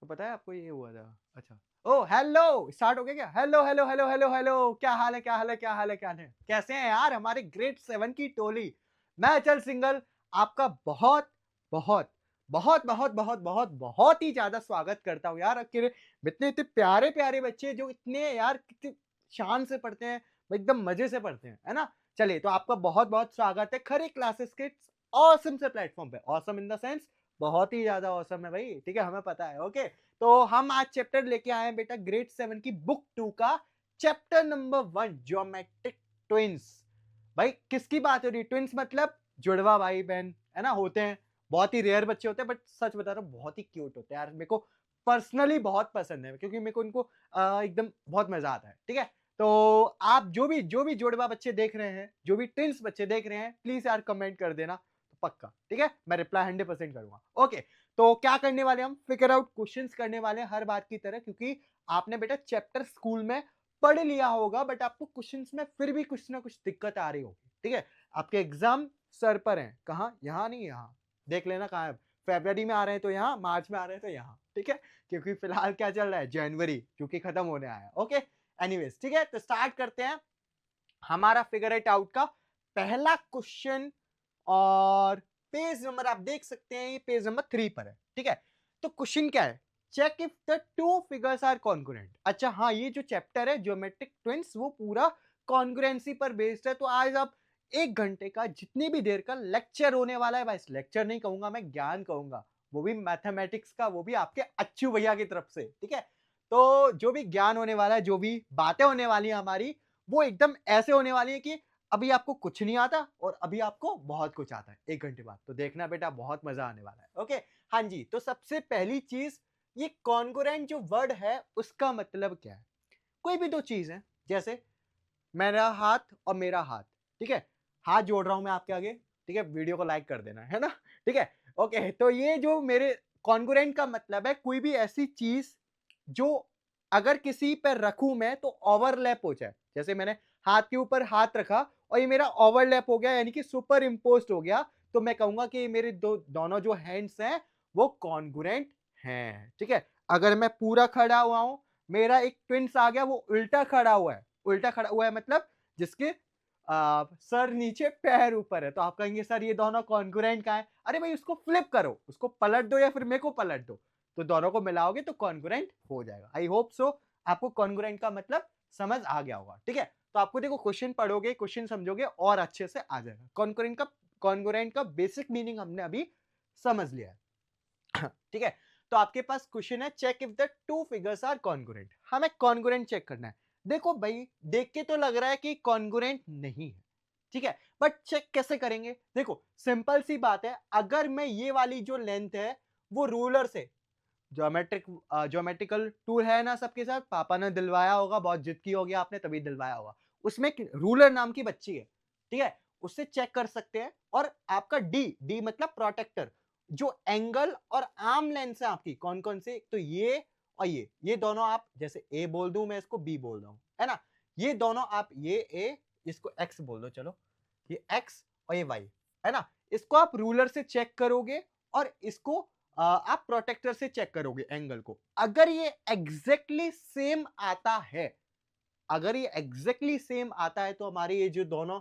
तो पता है आपको ये हुआ था? अच्छा। ओह! हेलो! स्टार्ट हो गया क्या? Hello, hello, hello, hello, hello! क्या हाल है, क्या हाल है, क्या हाल है, क्या हाल है? कैसे हैं यार हमारे ग्रेड 7 की टोली? मैं अचल सिंघल आपका बहुत, बहुत, बहुत, बहुत, बहुत, बहुत, बहुत ही ज़्यादा स्वागत करता हूँ यार। इतने-इतने प्यारे-प्यारे बच्चे जो इतने यार कितने शान से पढ़ते हैं, एकदम मज़े से पढ़ते हैं, है ना? चलिए, तो आपका बहुत-बहुत स्वागत है खरे क्लासेस के ऑसम से प्लेटफ़ॉर्म पे। ऑसम इन द सेंस बहुत ही ज़्यादा ऑसम है भाई, ठीक है? हमें पता है, ओके? तो हम आज चैप्टर लेके आए हैं बेटा ग्रेड 7 की बुक 2 का चैप्टर नंबर 1 ज्योमेट्रिक ट्विन्स। भाई किसकी बात हो रही है? ट्विन्स मतलब जुड़वा भाई बहन, है ना? होते हैं, बहुत ही रेयर बच्चे होते हैं, बट सच बता रहा हूँ बहुत ही क्यूट होते हैं यार। मेरे को पर्सनली बहुत पसंद है क्योंकि मेरे को उनको एकदम बहुत मजा आता है, ठीक है? तो आप जो भी जुड़वा बच्चे देख रहे हैं, जो भी ट्विन्स बच्चे देख रहे हैं, प्लीज यार कमेंट कर देना, तो पक्का, ठीक है? मैं रिप्लाई 100% करूंगा। ओके, तो क्या करने वाले हम? फिगर आउट क्वेश्चंस करने वाले हैं हर बार की तरह, क्योंकि आपने बेटा चैप्टर स्कूल में पढ़ लिया होगा, बट आपको क्वेश्चंस में फिर भी कुछ ना कुछ दिक्कत आ रही होगी, ठीक है? आपके एग्जाम सर पर हैं, कहाँ? यहाँ नहीं, यहाँ देख लेना कहाँ है। फेब्रवरी में आ रहे हैं तो यहाँ, मार्च में आ रहे हैं तो यहाँ, ठीक है? क्योंकि फिलहाल क्या चल रहा है? जनवरी, जो कि खत्म होने आया है। ओके, एनीवेज, ठीक है? तो स्टार्ट करते हैं हमारा फिगर इट आउट का पहला क्वेश्चन। और पेज नंबर आप देख सकते हैं, ये पेज नंबर 3 पर है, ठीक है? तो क्वेश्चन क्या है? Check if the two figures are congruent. अच्छा हाँ, ये जो चैप्टर है ज्योमेट्रिक ट्विन्स, वो पूरा कॉन्ग्रुएंसी पर बेस्ड है। तो आज आप 1 घंटे का जितनी भी देर का लेक्चर होने वाला है, भाई लेक्चर नहीं कहूंगा, मैं ज्ञान कहूंगा, वो भी मैथमेटिक्स का, वो भी आपके अच्छू भैया की तरफ से, ठीक है? तो जो भी ज्ञान होने वाला है, जो भी बातें होने वाली है हमारी, वो एकदम ऐसे होने वाली है कि अभी आपको कुछ नहीं आता और अभी आपको बहुत कुछ आता है 1 घंटे बाद। तो देखना बेटा, बहुत मजा आने वाला है। ओके, हाँ जी। तो सबसे पहली चीज, ये कॉन्ग्रुएंट जो वर्ड है उसका मतलब क्या है? कोई भी दो चीज है, जैसे मेरा हाथ और मेरा हाथ, ठीक है? हाथ जोड़ रहा हूं मैं आपके आगे, ठीक है? वीडियो को लाइक कर देना, है ना? ठीक है? ओके, तो ये जो मेरे कॉन्ग्रुएंट का मतलब है कोई भी ऐसी चीज जो अगर किसी पर रखूं मैं तो ओवरलैप हो जाए। जैसे मैंने हाथ के ऊपर हाथ रखा और ये मेरा ओवरलैप हो गया, यानी कि सुपर इम्पोज्ड हो गया, तो मैं कहूंगा कि मेरे दोनों जो हैंड्स हैं वो कॉन्ग्रुएंट हैं, ठीक है? अगर मैं पूरा खड़ा हुआ हूं, मेरा एक ट्विंस आ गया, वो उल्टा खड़ा हुआ है। उल्टा खड़ा हुआ है मतलब जिसके सर नीचे पैर ऊपर है, तो आप कहेंगे सर ये दोनों कॉन्ग्रुएंट कहाँ है? अरे भाई उसको फ्लिप करो, उसको पलट दो या फिर मेरे को पलट दो, तो दोनों को मिलाओगे तो कॉन्ग्रुएंट हो जाएगा। आई होप सो आपको कॉन्ग्रुएंट का मतलब समझ आ गया होगा, ठीक है? तो आपको देखो, क्वेश्चन पढ़ोगे, क्वेश्चन समझोगे और अच्छे से आ जाएगा। कॉन्ग्रुएंट का बेसिक मीनिंग हमने अभी समझ लिया है। ठीक है? तो आपके पास क्वेश्चन है, check if the two figures are congruent. हमें कॉन्ग्रुएंट चेक करना है। देखो भाई, देख के तो लग रहा है कि कॉन्ग्रुएंट नहीं है, ठीक है? बट चेक कैसे करेंगे? देखो सिंपल सी बात है, अगर मैं ये वाली जो लेंथ है वो रूलर से, ज्योमेट्रिकल टूल है ना सबके साथ, पापा ने दिलवाया होगा, बहुत जिद की होगी आपने तभी दिलवाया होगा। उसमें एक रूलर नाम की बच्ची है, ठीक है? उससे चेक कर सकते हैं। और आपका डी, डी मतलब प्रोटेक्टर, जो एंगल और आर्म लेंथ है आपकी कौन कौन से, तो ये और ये दोनों आप, जैसे ए बोल दूं मैं, इसको बी बोल रहा हूं, है ना? ये दोनों आप, ये ए, इसको एक्स बोल दो, चलो ये एक्स और ये वाई, है ना? इसको आप रूलर से चेक करोगे और इसको आप प्रोटेक्टर से चेक करोगे एंगल को। अगर ये एग्जैक्टली सेम आता है, अगर ये एग्जैक्टली सेम आता है, तो हमारे ये जो दोनों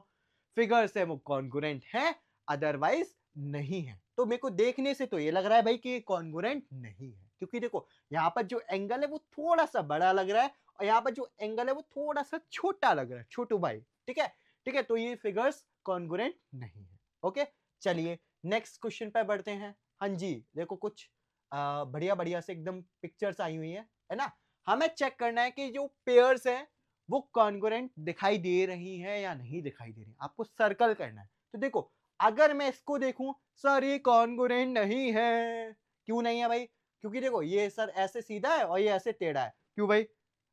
फिगर्स है वो कॉन्ग्रुएंट है, अदरवाइज नहीं है। तो मेरे को देखने से तो ये लग रहा है भाई कि ये कॉन्ग्रुएंट नहीं है, क्योंकि देखो यहां पर जो एंगल है वो थोड़ा सा बड़ा लग रहा है और यहां पर जो एंगल है वो थोड़ा सा छोटा लग रहा है, छोटू भाई, ठीक है? ठीक है, तो ये फिगर्स कॉन्ग्रुएंट नहीं है। ओके, चलिए नेक्स्ट क्वेश्चन पे बढ़ते हैं। हाँ जी, देखो कुछ बढ़िया बढ़िया से एकदम पिक्चर्स आई हुई है ना? हमें चेक करना है कि जो पेयर्स हैं वो कॉन्ग्रुएंट दिखाई दे रही है या नहीं दिखाई दे रही। आपको सर्कल करना है। तो देखो, अगर मैं इसको देखूं, सर ये कॉन्ग्रुएंट नहीं है। क्यों नहीं है भाई? क्योंकि देखो ये सर ऐसे सीधा है और ये ऐसे टेढ़ा है। क्यों भाई?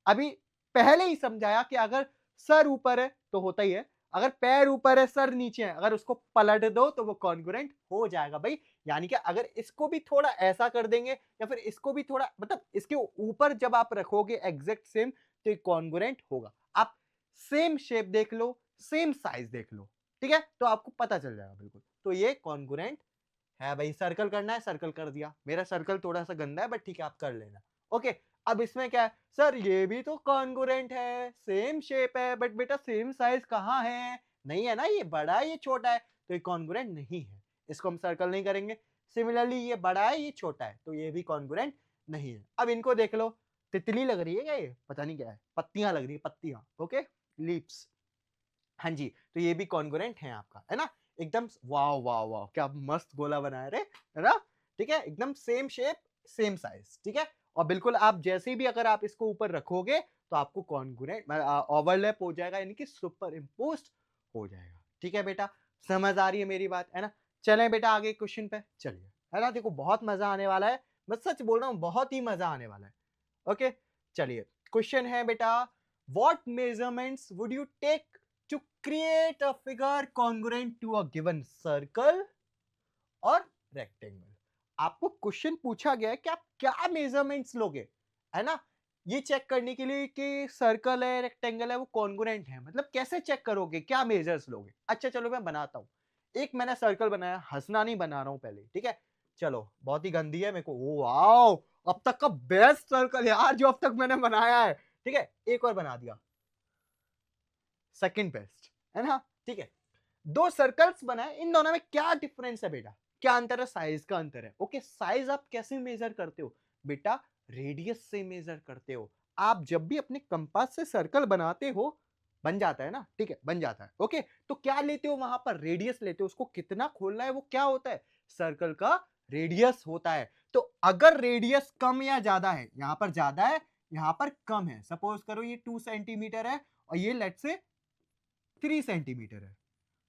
अभी पहले ही समझाया कि अगर सर ऊपर है तो होता ही है, अगर पैर ऊपर है सर नीचे है, अगर उसको पलट दो तो वो कॉन्ग्रुएंट हो जाएगा भाई। यानी कि अगर इसको भी थोड़ा ऐसा कर देंगे या फिर इसको भी थोड़ा, मतलब इसके ऊपर जब आप रखोगे एग्जैक्ट सेम, तो कॉन्ग्रुएंट होगा। आप सेम शेप देख लो, सेम साइज देख लो, ठीक है? तो आपको पता चल जाएगा बिल्कुल, तो ये कॉन्ग्रुएंट है भाई, सर्कल करना है, सर्कल कर दिया। मेरा सर्कल थोड़ा सा गंदा है बट ठीक है, आप कर लेना। ओके, अब इसमें क्या है सर, ये भी तो कॉन्ग्रुएंट है, सेम शेप है, बट बेटा सेम साइज कहाँ है? नहीं है ना, ये बड़ा है ये छोटा है, तो ये कॉन्ग्रुएंट नहीं है, इसको हम सर्कल नहीं करेंगे। सिमिलरली ये बड़ा है ये छोटा है, तो ये भी कॉन्ग्रुएंट नहीं है। अब इनको देख लो, तितली लग रही है क्या, ये पता नहीं क्या है, पत्तियां लग रही है, पत्तियां। Okay, leaves. हाँ जी, तो ये भी कॉन्ग्रुएंट है आपका, है ना? एकदम वाह वाह वाह, क्या मस्त गोला बनाया रे, है ना? ठीक है, एकदम सेम शेप, सेम साइज, ठीक है। और बिल्कुल आप जैसे भी अगर आप इसको ऊपर रखोगे तो आपको कॉन्ग्रुएंट ओवरलैप हो जाएगा, यानी कि सुपर इम्पोज्ड हो जाएगा। ठीक है बेटा, समझ आ रही है मेरी बात, है ना? चलें बेटा आगे क्वेश्चन पे चलिए, है ना? देखो बहुत मजा आने वाला है, मैं सच बोल रहा हूँ, बहुत ही मजा आने वाला है। ओके, चलिए क्वेश्चन है बेटा, what measurements would you take to create a figure congruent to a given circle और रेक्टेंगल? आपको क्वेश्चन पूछा गया है कि आप क्या मेजरमेंट्स लोगे, है ना? ये चेक करने के लिए कि सर्कल है, रेक्टेंगल है, वो कॉन्ग्रुएंट है, मतलब कैसे चेक करोगे, क्या मेजर्स लोगे? अच्छा चलो मैं बनाता हूं। एक मैंने सर्कल बनाया, हंसना नहीं बना रहा हूं पहले, ठीक है? चलो, बहुत ही गंदी है मेरे को, ओ वाओ, अब तक का बेस्ट सर्कल यार जो अब तक मैंने बनाया है। ठीक है, एक और बना दिया, सेकंड बेस्ट, है ना? ठीक है, दो सर्कल्स बनाए, इन दोनों में क्या डिफरेंस है बेटा? क्या अंतर है? साइज का अंतर है। ओके, साइज आप कैसे मेजर करते हो बेटा? रेडियस से मेजर करते हो। आप जब भी अपने कंपास से सर्कल बनाते हो, बन जाता है ना, ठीक है, बन जाता है। ओके, तो क्या लेते हो वहां पर? रेडियस लेते हो, उसको कितना खोलना है, वो क्या होता है? सर्कल का रेडियस होता है। तो अगर रेडियस कम या ज्यादा है, यहां पर ज्यादा है, यहां पर कम है, सपोज करो ये 2 सेंटीमीटर है और ये लेट्स से 3 सेंटीमीटर है,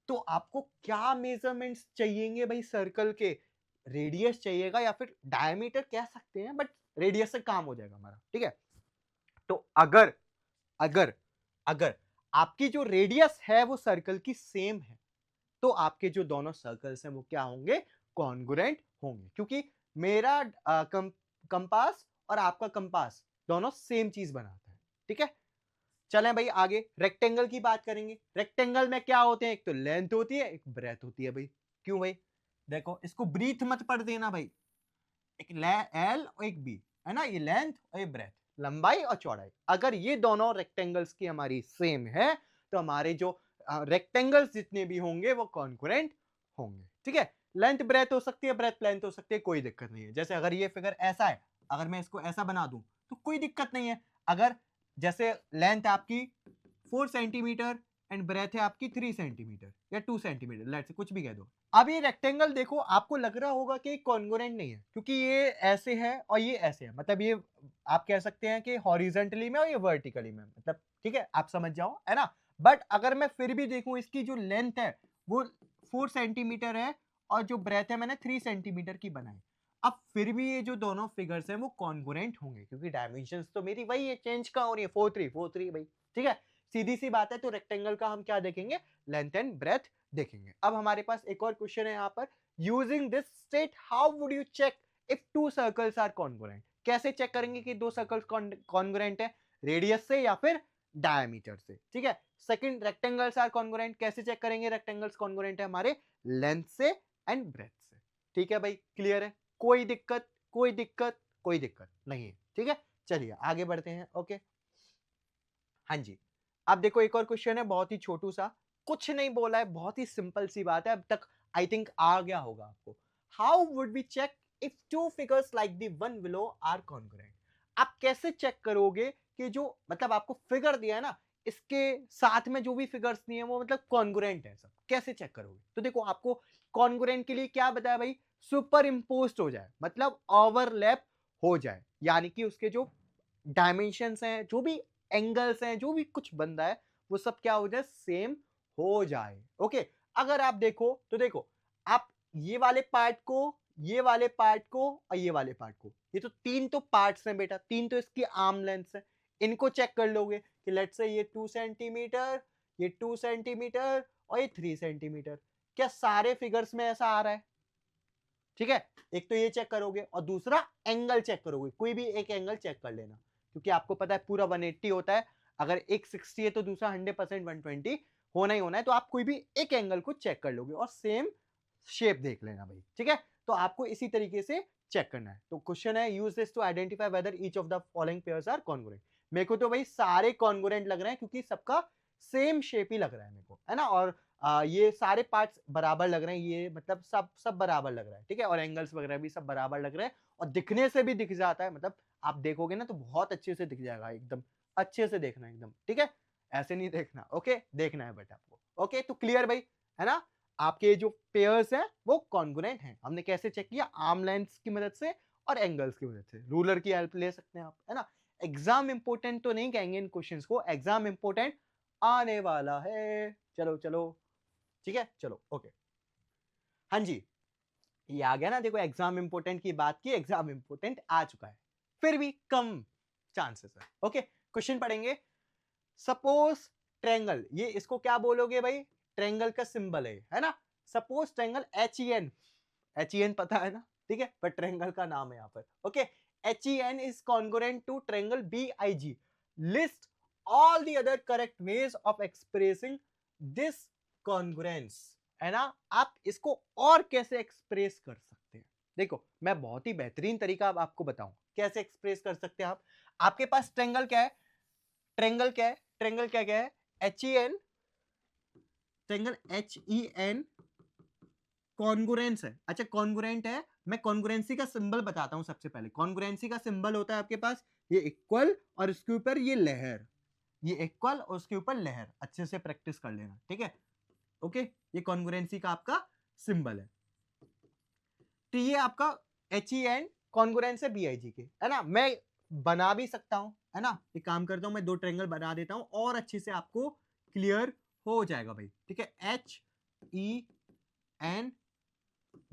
तो आपको क्या मेजरमेंट्स चाहिएंगे भाई सर्कल के? रेडियस चाहिएगा या फिर डायमीटर कह सकते हैं, बट रेडियस से काम हो जाएगा हमारा, ठीक है? तो अगर अगर अगर आपकी जो रेडियस है वो सर्कल की सेम है, तो आपके जो दोनों सर्कल्स हैं वो क्या होंगे? कॉन्ग्रुएंट होंगे, क्योंकि मेरा कंपास और आपका कंपास दोनों सेम चीज बनाता है। ठीक है, चलें भाई आगे रेक्टेंगल की बात करेंगे। रेक्टेंगल में क्या होते हैं? एक तो लेंथ होती है, एक ब्रेथ होती है भाई। क्यों भाई? देखो, इसको ब्रीथ मत पढ़ देना भाई, एक एल और एक बी, है ना? ये लेंथ और ये ब्रेथ, लंबाई और चौड़ाई। अगर ये दोनों रेक्टेंगल्स की हमारी सेम है, तो हमारे जो रेक्टेंगल्स जितने भी होंगे वो कॉन्ग्रुएंट होंगे। ठीक है, लेंथ ब्रेथ हो सकती है, ब्रेथ लेंथ हो सकती है, कोई दिक्कत नहीं है। जैसे अगर ये फिगर ऐसा है, अगर मैं इसको ऐसा बना दूं तो कोई दिक्कत नहीं है। अगर जैसे लेंथ आपकी 4 सेंटीमीटर एंड ब्रेथ है आपकी 3 सेंटीमीटर या 2 सेंटीमीटर, लेट्स से कुछ भी कह दो। अब ये रेक्टेंगल देखो, आपको लग रहा होगा कि कॉन्ग्रुएंट नहीं है, क्योंकि ये ऐसे है और ये ऐसे है, मतलब ये आप कह सकते हैं कि हॉरिजॉन्टली में और ये वर्टिकली में, मतलब ठीक है, आप समझ जाओ, है ना? बट अगर मैं फिर भी देखूं, इसकी जो लेंथ है वो 4 सेंटीमीटर है और जो ब्रेथ है मैंने 3 सेंटीमीटर की बनाई, अब फिर भी ये जो दोनों फिगर्स हैं वो कॉन्ग्रुएंट होंगे, क्योंकि डायमेंशंस तो मेरी वही है, चेंज कहां हो रही है? 4 3 4 3 भाई। ठीक है, सीधी सी बात है। तो रेक्टेंगल का हम क्या देखेंगे? लेंथ एंड ब्रेथ देखेंगे। अब हमारे पास एक और क्वेश्चन है यहाँ पर, using this state how would you check if two circles are congruent? कैसे चेक करेंगे कि दो सर्कल्स कॉन्ग्रुएंट है? रेडियस से या फिर डायमीटर से। ठीक है, सेकंड, रेक्टेंगल्स आर कॉन्ग्रुएंट, कैसे चेक करेंगे रेक्टेंगल्स कॉन्ग्रुएंट है? हमारे लेंथ से एंड ब्रेथ से। ठीक है भाई, क्लियर है? कोई दिक्कत, कोई दिक्कत, कोई दिक्कत नहीं है। ठीक है, चलिए आगे बढ़ते हैं। ओके, हाँ जी, अब देखो एक और क्वेश्चन है, बहुत ही छोटू सा, कुछ नहीं बोला है, बहुत ही सिंपल सी बात है, अब तक आई थिंक आ गया होगा आपको। How would be check if two figures like the one below are congruent? आप कैसे चेक करोगे कि जो मतलब आपको फिगर दिया है ना, इसके साथ में जो भी फिगर्स दिए हैं वो मतलब कॉन्ग्रुएंट है सब? कैसे चेक करोगे? तो देखो, आपको कॉन्ग्रुएंट के लिए क्या बताया भाई? सुपर इम्पोज्ड हो जाए, मतलब ओवरलैप हो जाए, यानी कि उसके जो डायमेंशंस हैं, जो भी एंगल्स हैं, जो भी कुछ बन रहा है, वो सब क्या हो जाए? सेम हो जाए। ओके, अगर आप देखो तो देखो, आप ये वाले पार्ट को, ये वाले पार्ट को और ये वाले पार्ट को, ये तो तीन तो पार्ट्स हैं बेटा, तीन तो इसकी आर्म लेंथ है, इनको चेक कर लोगे कि लेट्स से ये 2 सेंटीमीटर, ये 2 सेंटीमीटर और ये 3 सेंटीमीटर, क्या सारे फिगर्स में ऐसा आ रहा है? ठीक है, एक तो ये चेक करोगे और दूसरा एंगल चेक करोगे, कोई भी एक एंगल चेक कर लेना, क्योंकि आपको पता है पूरा 180 होता है, अगर एक 60 है तो दूसरा 100% 120 होना ही होना है, तो आप कोई भी एक एंगल को चेक कर लोगे और सेम शेप देख लेना भाई। ठीक है, तो आपको इसी तरीके से चेक करना है। तो क्वेश्चन है use this to identify whether each of the following pairs are congruent. मेरे को तो भाई सारे कॉन्ग्रुएंट लग रहे हैं क्योंकि सबका सेम शेप ही लग रहा है मेरे को, है ना। और ये सारे पार्ट्स बराबर लग रहे हैं, ये मतलब सब बराबर लग रहा है, ठीक है। और एंगल्स वगैरह भी सब बराबर लग रहे हैं और दिखने से भी दिख जाता है, मतलब आप देखोगे ना तो बहुत अच्छे से दिख जाएगा, एकदम अच्छे से देखना एकदम, ठीक है। ऐसे नहीं देखना, ओके, देखना है बट आपको, ओके। तो क्लियर भाई, है ना। आपके जो पेयर्स हैं वो कॉन्ग्रुएंट हैं। हमने कैसे चेक किया? आर्म लेंथ्स की मदद से और एंगल्स की मदद से। रूलर की हेल्प ले सकते हैं आप, है ना। एग्जाम इंपोर्टेंट तो नहीं कहेंगे इन क्वेश्चंस को, एग्जाम इंपोर्टेंट आने वाला है। चलो चलो, ठीक है, चलो ओके। हाँ जी, ये आ गया ना, देखो एग्जाम इंपोर्टेंट की बात की, एग्जाम इंपोर्टेंट आ चुका है, फिर भी कम चांसेस है, ओके। क्वेश्चन पढ़ेंगे। सपोज ट्रायंगल, ये इसको क्या बोलोगे भाई? ट्रायंगल का सिंबल है ना। सपोज ट्रायंगल HEN पता है ना, ठीक है, पर ट्रायंगल का नाम है यहाँ पर, okay. HEN is congruent to triangle BIG. List all the other correct ways of expressing this congruence, है ना। आप इसको और कैसे एक्सप्रेस कर सकते हैं? देखो मैं बहुत ही बेहतरीन तरीका अब आपको बताऊं कैसे एक्सप्रेस कर सकते हैं आप। आपके पास ट्रायंगल क्या है? ट्रायंगल क्या है? ट्रायंगल क्या क्या है? HEN, ट्रायंगल HEN कॉन्ग्रुएंस है। अच्छा कॉन्ग्रुएंट है, मैं कॉन्ग्रुएंसी का सिंबल बताता हूं सबसे पहले। कॉन्ग्रुएंसी का सिंबल होता है आपके पास ये इक्वल और इसके ऊपर ये लहर, ये इक्वल और उसके ऊपर लहर। अच्छे से प्रैक्टिस कर लेना, ठीक है, ओके। ये कॉन्ग्रुएंसी का आपका सिंबल है। तो ये आपका HEN कॉन्ग्रुएंस है BIG के, है ना। मैं बना भी सकता हूं, है ना। एक काम करता हूं, मैं दो ट्रायंगल बना देता हूं और अच्छे से आपको क्लियर हो जाएगा भाई, ठीक है। HEN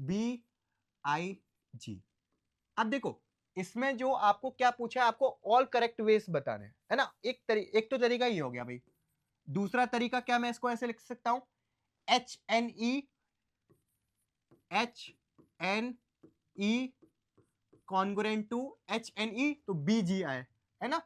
BIG। अब देखो इसमें जो आपको क्या पूछा है, आपको ऑल करेक्ट वेज बताने हैं, है ना। एक तो तरीका ही हो गया भाई। दूसरा तरीका क्या, मैं इसको ऐसे लिख सकता हूं HNE कॉन्ग्रुएंट टू HNE तो BGI, है ना,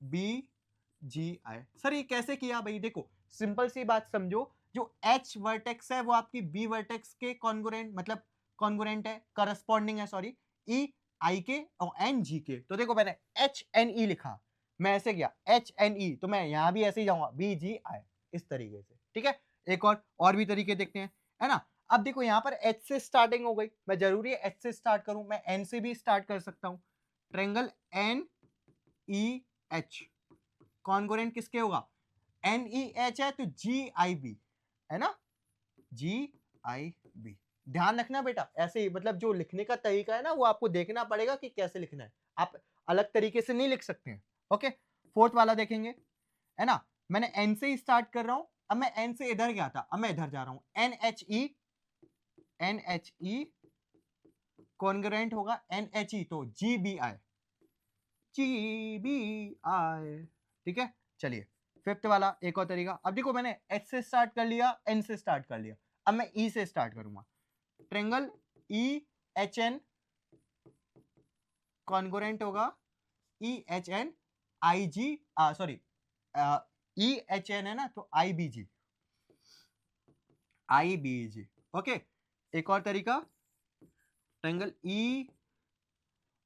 BGI। सर ये कैसे किया भाई? देखो सिंपल सी बात समझो, जो H वर्टेक्स है वो आपकी B वर्टेक्स के कॉन्ग्रुएंट, मतलब कॉन्ग्रुएंट है, करस्पॉन्डिंग है, सॉरी, E I के और N G के। तो देखो मैंने HNE लिखा, मैं ऐसे किया HNE, तो मैं यहां भी ऐसे ही जाऊंगा BGI, इस तरीके से, ठीक है। एक और भी तरीके देखते हैं, है ना। अब देखो यहां पर H से स्टार्टिंग हो गई, मैं जरूरी है H से स्टार्ट करूं, मैं N से भी स्टार्ट कर सकता हूं। ट्रायंगल NEH कॉन्ग्रुएंट किसके होगा? NEH है तो GIB, है ना, GIB। ध्यान रखना बेटा, ऐसे ही मतलब जो लिखने का तरीका है ना वो आपको देखना पड़ेगा कि कैसे लिखना है, आप अलग तरीके से नहीं लिख सकते हैं, ओके। फोर्थ वाला देखेंगे, है ना। मैंने N से ही स्टार्ट कर रहा हूं, अब मैं N से इधर गया था, अब मैं इधर जा रहा हूं। NHE कॉन्ग्रुएंट होगा NHE तो GBI, ठीक है। चलिए फिफ्थ वाला एक और तरीका। अब देखो मैंने H से स्टार्ट कर लिया, N से स्टार्ट कर लिया, अब मैं E से स्टार्ट करूंगा। ट्रायंगल EHN कॉन्ग्रुएंट होगा EHN IG, सॉरी EHN है ना तो IBG, ओके। एक और तरीका, ट्रायंगल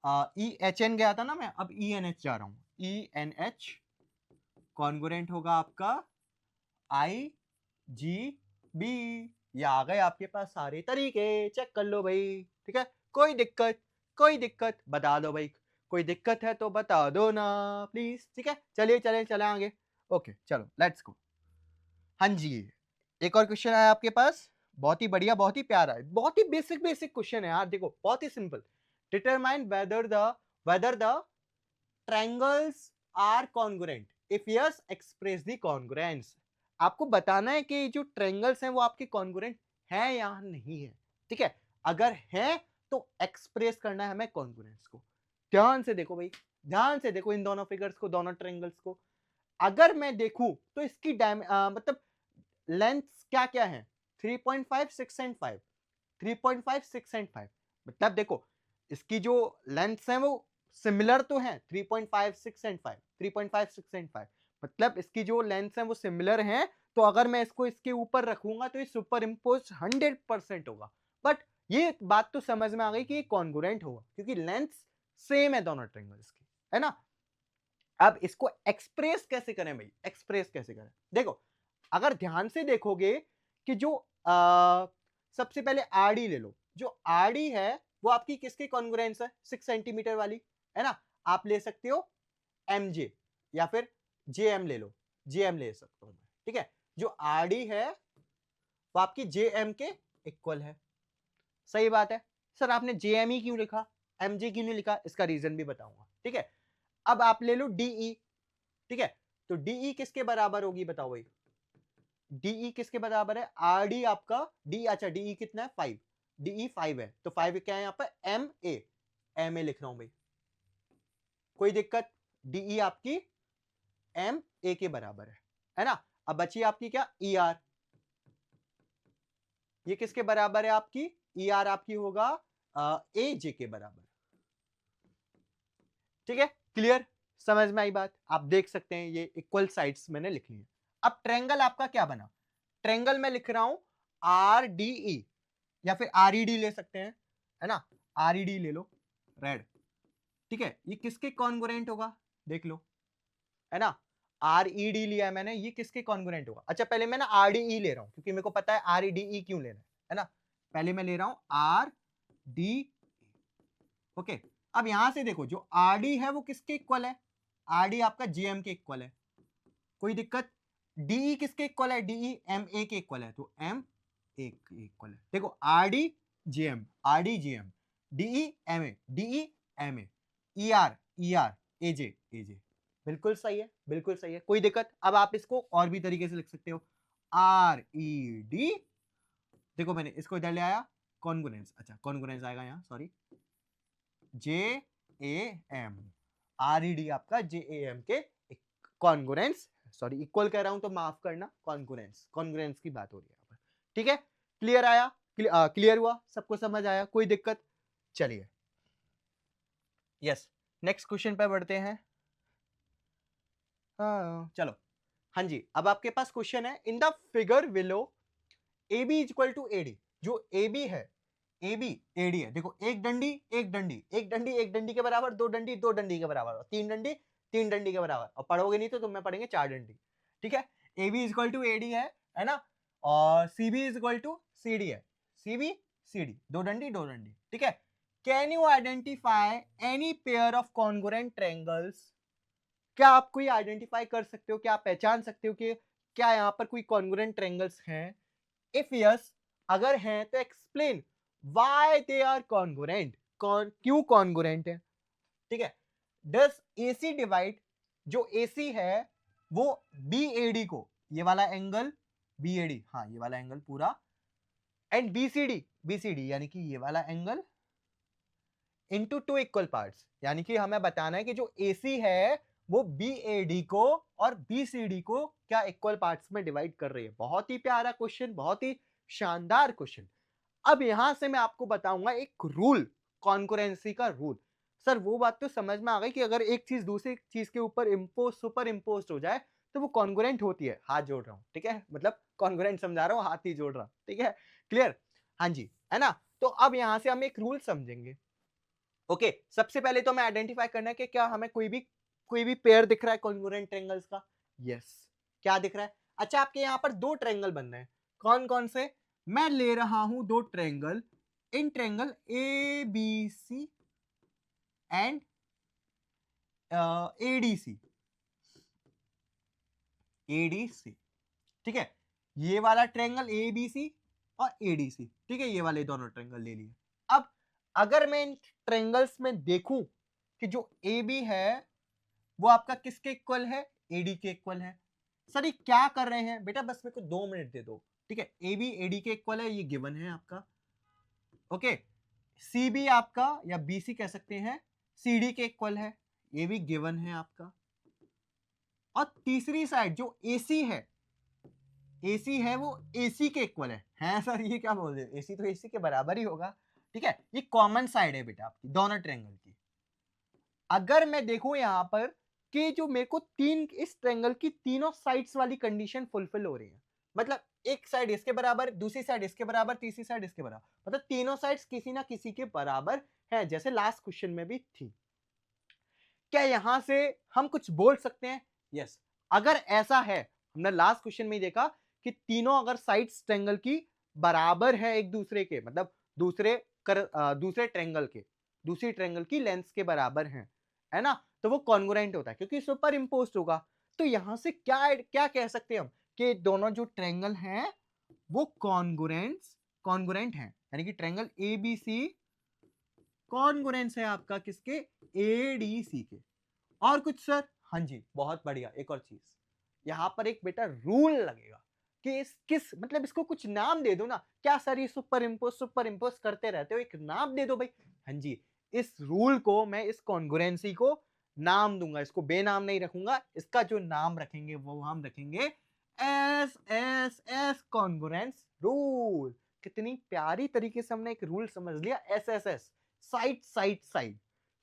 EHN गया था ना मैं, अब ENH जा रहा हूं। ENH कॉन्ग्रुएंट होगा आपका IGB। ये आ गए आपके पास सारे तरीके, चेक कर लो भाई, ठीक है। कोई दिक्कत बता दो भाई, कोई दिक्कत है तो बता दो ना प्लीज, ठीक है। चलिए चले आगे, ओके चलो लेट्स गो। हाँ जी, एक और क्वेश्चन है आपके पास, बहुत ही बढ़िया, बहुत ही प्यारा है, बहुत ही बेसिक क्वेश्चन है यार। देखो बहुत ही simple. Determine whether the triangles are congruent, if yes express the congruence. आपको बताना है कि जो ट्रायंगल्स हैं वो आपके कॉन्ग्रुएंट हैं या नहीं है, ठीक है। अगर है तो एक्सप्रेस करना है हमें कॉन्ग्रुएंस को। ध्यान से देखो भाई, ध्यान से देखो इन दोनों फिगर्स को, दोनों ट्रायंगल्स को। अगर मैं देखूं तो इसकी मतलब लेंथ्स क्या क्या है? 3.5, 6 एंड 5, 3.5, 6 एंड 5। मतलब देखो इसकी जो लेंथ्स हैं वो सिमिलर तो हैं, 3.5, 6 एंड 5, 3.5, 6 एंड 5, मतलब इसकी जो लेंथ्स हैं वो सिमिलर हैं। तो अगर मैं इसको इसके ऊपर रखूंगा तो ये सुपर इम्पोज 100% होगा। बट ये बात तो समझ में आ गई कि ये कॉन्ग्रुएंट होगा क्योंकि लेंथ सेम है दोनों ट्रायंगल्स की, है ना। अब इसको एक्सप्रेस कैसे करें भाई, एक्सप्रेस कैसे करें? देखो, अगर ध्यान से देखोगे कि जो सबसे पहले आरडी ले लो, जो आरडी है वो आपकी किसके कॉन्ग्रुएंस है? 6 सेंटीमीटर वाली, है ना। आप ले सकते हो एमजे या फिर जेएम ले लो, जेएम ले सकता हूं मैं, ठीक है। जो आरडी है वो आपकी जेएम के इक्वल है। सही बात है। सर आपने जेएमई क्यों लिखा, एमजे क्यों नहीं लिखा? इसका रीजन भी बताऊंगा, ठीक है। अब आप ले लो डीई, ठीक है। तो डीई किसके बराबर होगी बताओ भाई? डीई किसके बराबर है? आरडी आपका डी, अच्छा डीई कितना है? 5, डीई 5 है, तो 5 क्या है यहाँ पर? एम ए लिख रहा हूं भाई, कोई दिक्कत? डीई आपकी एम ए के बराबर है ना। अब बची आपकी क्या? ई आर, ये किसके बराबर है आपकी? ई आर आपकी होगा ए जे के बराबर, ठीक है। क्लियर, समझ में आई बात? आप देख सकते हैं ये इक्वल साइड्स मैंने लिख ली है। अब ट्रायंगल आपका क्या बना? ट्रायंगल में लिख रहा हूं आर डी ई या फिर आर ई डी ले सकते हैं, है ना। आर ई डी ले लो, रेड, ठीक है। ये किसके कॉन्ग्रुएंट होगा देख लो, है ना। आर ई डी लिया है मैंने, ये किसके कॉन्ग्रुएंट होगा? अच्छा पहले मैं ना आर डी ई ले रहा हूं क्योंकि मेरे को पता है आर ई डी ई क्यों लेना है ना। पहले मैं ले रहा हूं आर डी, ओके। अब यहां से देखो जो आर डी है वो किसके इक्वल है? आर डी आपका जीएम के इक्वल है, कोई दिक्कत? डीई किसके इक्वल है? डीई एम ए के इक्वल है, तो एम ए के इक्वल है। देखो R D GM, R D GM, DE M A, DE M A, E R AJ AJ, बिल्कुल सही है, बिल्कुल सही है, कोई दिक्कत? अब आप इसको और भी तरीके से लिख सकते हो, आर ई डी, देखो मैंने इसको इधर ले आया, कॉन्ग्रुएंस, अच्छा कॉन्ग्रुएंस आएगा यहाँ, sorry, J A M, R E D आपका जे ए एम के कॉन्ग्रुएंस, सॉरी इक्वल कह रहा हूं तो माफ करना, कॉन्ग्रुएंस, कॉन्ग्रुएंस की बात हो रही है यहाँ पर, ठीक है। क्लियर आया? क्लियर हुआ? सबको समझ आया? कोई दिक्कत? चलिए यस, नेक्स्ट क्वेश्चन पे बढ़ते हैं। चलो, हाँ जी, अब आपके पास क्वेश्चन है, in the figure below A B equal to A D, जो ए बी है, ए बी ए डी है, देखो एक डंडी एक डंडी, एक डंडी एक डंडी के बराबर, दो डंडी दो डंडी के बराबर, तीन डंडी तीन डंडी के बराबर, और पढ़ोगे नहीं तो तुम्हें पढ़ेंगे चार डंडी, ठीक है। A B equal to A D है ना, और C B equal to C D है, सी बी सी डी, दो डंडी, ठीक है। Can you identify any pair of congruent triangles? क्या आप कोई आइडेंटिफाई कर सकते हो, क्या आप पहचान सकते हो कि क्या यहाँ पर कोई कॉन्ग्रुएंट ट्रायंगल्स हैं? इफ यस, अगर हैं तो explain why they are congruent, क्यों कॉन्ग्रुएंट है, ठीक है। डस एसी डिवाइड, जो एसी है वो बी ए डी को, ये वाला एंगल बी ए डी, हाँ ये वाला एंगल पूरा, एंड बी सी डी यानी कि ये वाला angle, into two equal parts, यानी कि हमें बताना है कि जो एसी है वो बी ए डी को और बी सी डी को क्या इक्वल पार्ट्स में डिवाइड कर रही है। बहुत ही प्यारा क्वेश्चन, बहुत ही शानदार क्वेश्चन। अब यहां से मैं आपको बताऊंगा एक रूल, कॉन्करेंसी का रूल। सर वो बात तो समझ में आ गई कि अगर एक चीज दूसरी चीज के ऊपर सुपर इम्पोज हो जाए तो वो कॉन्ग्रुएंट होती है। हाथ जोड़ रहा हूं, ठीक है, मतलब कॉन्ग्रुएंट समझा रहा हूं, हाथ ही जोड़ रहा हूं, ठीक है, क्लियर? हाँ जी, है ना। तो अब यहां से हम एक रूल समझेंगे। ओके, सबसे पहले तो हमें आइडेंटिफाई करना है कि क्या हमें कोई भी पेयर दिख रहा है कॉन्ग्रुएंट ट्रायंगल्स का? यस, क्या दिख रहा है? अच्छा आपके यहाँ पर दो ट्रायंगल बन रहे हैं, कौन कौन से? मैं ले रहा हूं दो triangle, in triangle A B C and ADC, ADC, ठीक है। ये वाला ट्रायंगल ए बी सी और एडीसी, ठीक है, ये वाले दोनों ट्रायंगल ले लिए। अब अगर मैं इन ट्रायंगल्स में देखूं कि जो ए बी है वो आपका किसके इक्वल है? एडी के इक्वल है। सर ये क्या कर रहे हैं बेटा, बस मेरे को 2 मिनट दे दो, ठीक है। ए बी एडी के इक्वल है, ये गिवन है आपका, ओके। सी बी आपका या बी सी कह सकते हैं सी डी के इक्वल है, ये भी गिवन है आपका। और तीसरी साइड जो एसी है, एसी है वो एसी के इक्वल है सर, ये क्या बोल रहे हो, एसी तो एसी के बराबर ही होगा, ठीक है। ये कॉमन साइड है बेटा आपकी दोनों ट्रायंगल की। अगर मैं देखूं यहां पर कि जो मेरे को इस ट्रायंगल की तीनों साइड्स वाली कंडीशन फुलफिल हो रही है, मतलब एक साइड इसके बराबर, दूसरी साइड इसके बराबर, तीसरी साइड इसके बराबर, मतलब तीनों साइड्स किसी ना किसी के बराबर है, जैसे लास्ट क्वेश्चन में भी थी। क्या यहां से हम कुछ बोल सकते हैं? यस, अगर ऐसा है, हमने लास्ट क्वेश्चन में ही देखा कि तीनों अगर साइड्स ट्रायंगल की बराबर है एक दूसरे के, मतलब दूसरे ट्रायंगल के, दूसरी ट्रायंगल की लेंथ के बराबर है ना, तो वो कॉन्ग्रुएंट होता है क्योंकि सुपर इम्पोज्ड होगा। तो यहां से क्या क्या कह सकते हैं हम कि दोनों जो ट्रायंगल हैं वो कॉन्ग्रुएंट हैं, यानी कि ट्रायंगल एबीसी कॉन्ग्रुएंस है आपका किसके? एडीसी के। और कुछ सर? हाँ जी, बहुत बढ़िया। एक और चीज यहां पर एक बेटा रूल लगेगा कि किस मतलब इसको कुछ नाम दे दो ना। क्या सर ये सुपर इम्पोज करते रहते हो, एक नाम दे दो भाई। हाँ जी, इस रूल को मैं, इस कॉन्ग्रुएंसी को नाम दूंगा, इसको बेनाम नहीं रखूंगा। इसका जो नाम रखेंगे वो हम रखेंगे S S S congruence rule. कितनी प्यारी तरीके से हमने एक रूल समझ लिया, S S S, side side side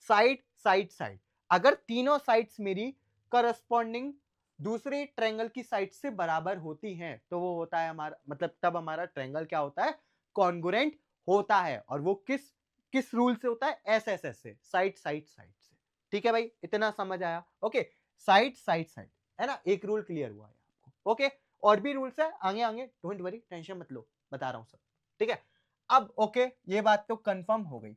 side side side. अगर तीनों साइड्स मेरी करस्पॉन्डिंग दूसरे ट्रायंगल की साइड से बराबर होती हैं तो वो होता है हमारा, मतलब तब हमारा ट्रायंगल क्या होता है? कॉन्ग्रुएंट होता है। और वो किस किस रूल से होता है? एस एस एस से, साइड साइड साइड से। ठीक है भाई, इतना समझ आया? ओके, साइड साइड साइड, है ना, एक रूल क्लियर हुआ है आपको। ओके, और भी रूल्स है आगे आगे, डोंट वरी, टेंशन मत लो, बता रहा हूं सब। ठीक है, अब ओके, ये बात तो कंफर्म हो गई।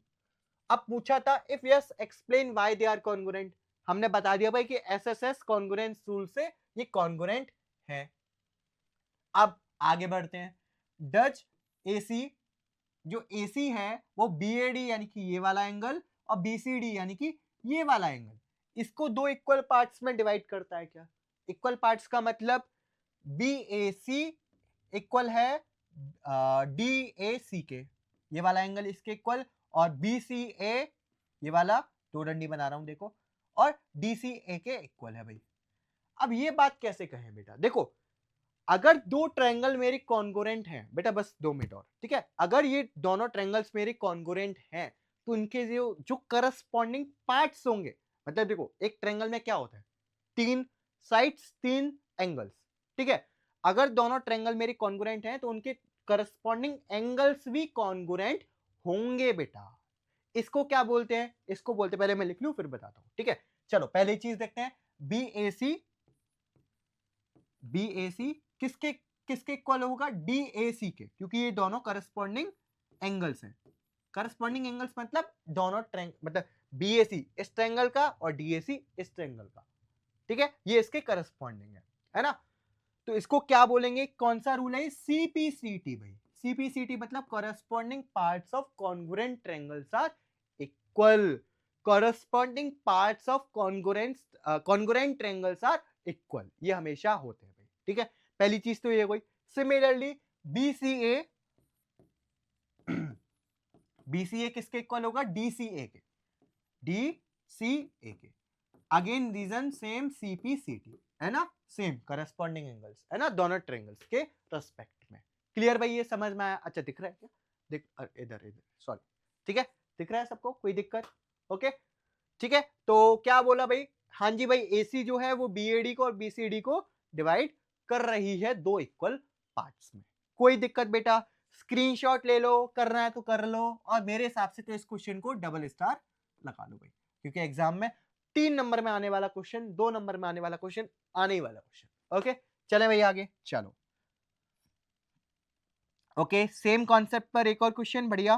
अब पूछा था if yes explain why they are congruent. हमने बता दिया भाई कि एसएसएस कॉन्ग्रुएंस रूल से ये कॉन्ग्रुएंट है। अब आगे बढ़ते हैं। डज एसी, जो एसी है वो बीएडी यानी कि ये वाला एंगल और बीसीडी यानी कि ये वाला एंगल, इसको दो इक्वल पार्ट्स में डिवाइड करता है क्या? इक्वल पार्ट्स का मतलब बीएसी इक्वल है डीएसी के, ये वाला एंगल इसके इक्वल, और बीसीए, ये वाला दो डंडी बना रहा हूं देखो, और डीसीए के इक्वल है भाई। अब ये बात कैसे कहें बेटा? देखो, अगर दो ट्रायंगल मेरे कॉन्ग्रुएंट हैं बेटा, बस 2 मिनट और, ठीक है, अगर ये दोनों ट्रायंगल्स मेरे कॉन्ग्रुएंट हैं तो इनके जो जो करस्पॉन्डिंग पार्ट्स होंगे, मतलब देखो एक ट्रायंगल में क्या होता है? 3 साइड्स, 3 एंगल्स, ठीक है। अगर दोनों ट्रायंगल मेरे कॉन्ग्रुएंट हैं तो उनके करस्पॉन्डिंग एंगल्स भी कॉन्ग्रुएंट होंगे बेटा। इसको क्या बोलते हैं? इसको बोलते, पहले मैं लिख लूं फिर बताता हूं, ठीक है। चलो पहली चीज देखते हैं, बीएसी, बीएसी किसके किसके इक्वल होगा? डीएसी के, क्योंकि ये दोनों करस्पॉन्डिंग एंगल्स हैं। करस्पॉन्डिंग एंगल्स मतलब दोनों मतलब बीएसी इस ट्रायंगल का और डीएसी इस ट्रायंगल का, ठीक है, ये इसके करस्पॉन्डिंग है ना। तो इसको क्या बोलेंगे? कौन सा रूल है? सीपीसीटी भाई। सीपीसीटी मतलब corresponding parts of congruent triangles are equal. Corresponding parts of congruent triangles are equal, ये हमेशा होते हैं भाई, ठीक है। पहली चीज तो ये हुई। सिमिलरली बीसीए, बीसीए किसके इक्वल होगा? डीसीए के, डीसीए के। अगेन रीजन सेम, सीपीसीटी, है ना, सेम करस्पॉन्डिंग एंगल्स, है ना, दोनों ट्रायंगल्स के रेस्पेक्ट में। क्लियर भाई, ये समझ में आया? अच्छा, दिख रहा है क्या? दिख, इधर इधर, सॉरी, ठीक है, दिख रहा है सबको? कोई दिक्कत? ओके, ठीक है। तो क्या बोला भाई? हाँ जी भाई, एसी जो है वो बीएडी को और बीसीडी को डिवाइड कर रही है दो इक्वल पार्ट्स में। कोई दिक्कत बेटा? स्क्रीनशॉट ले लो, करना है तो कर लो, और मेरे हिसाब से तो इस क्वेश्चन को डबल स्टार लगा लो भाई, क्योंकि एग्जाम में 3 नंबर में आने वाला क्वेश्चन, 2 नंबर में आने वाला क्वेश्चन, आने ही वाला क्वेश्चन। ओके, चले भाई आगे, चलो। ओके, सेम कॉन्सेप्ट पर एक और क्वेश्चन, बढ़िया।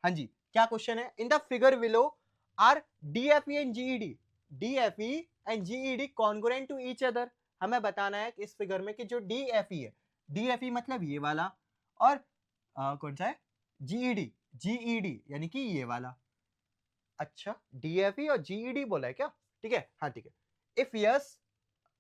हाँ जी, क्या क्वेश्चन है? In the figure below are DFE and GED, DFE and GED congruent to each other. हमें बताना है कि इस फिगर में कि जो डीएफई है, डीएफई मतलब ये वाला, और कौन सा है? जीईडी, जीईडी यानी कि ये वाला। अच्छा, डीएफई और जीईडी बोला है क्या? ठीक है, हाँ ठीक है। If yes,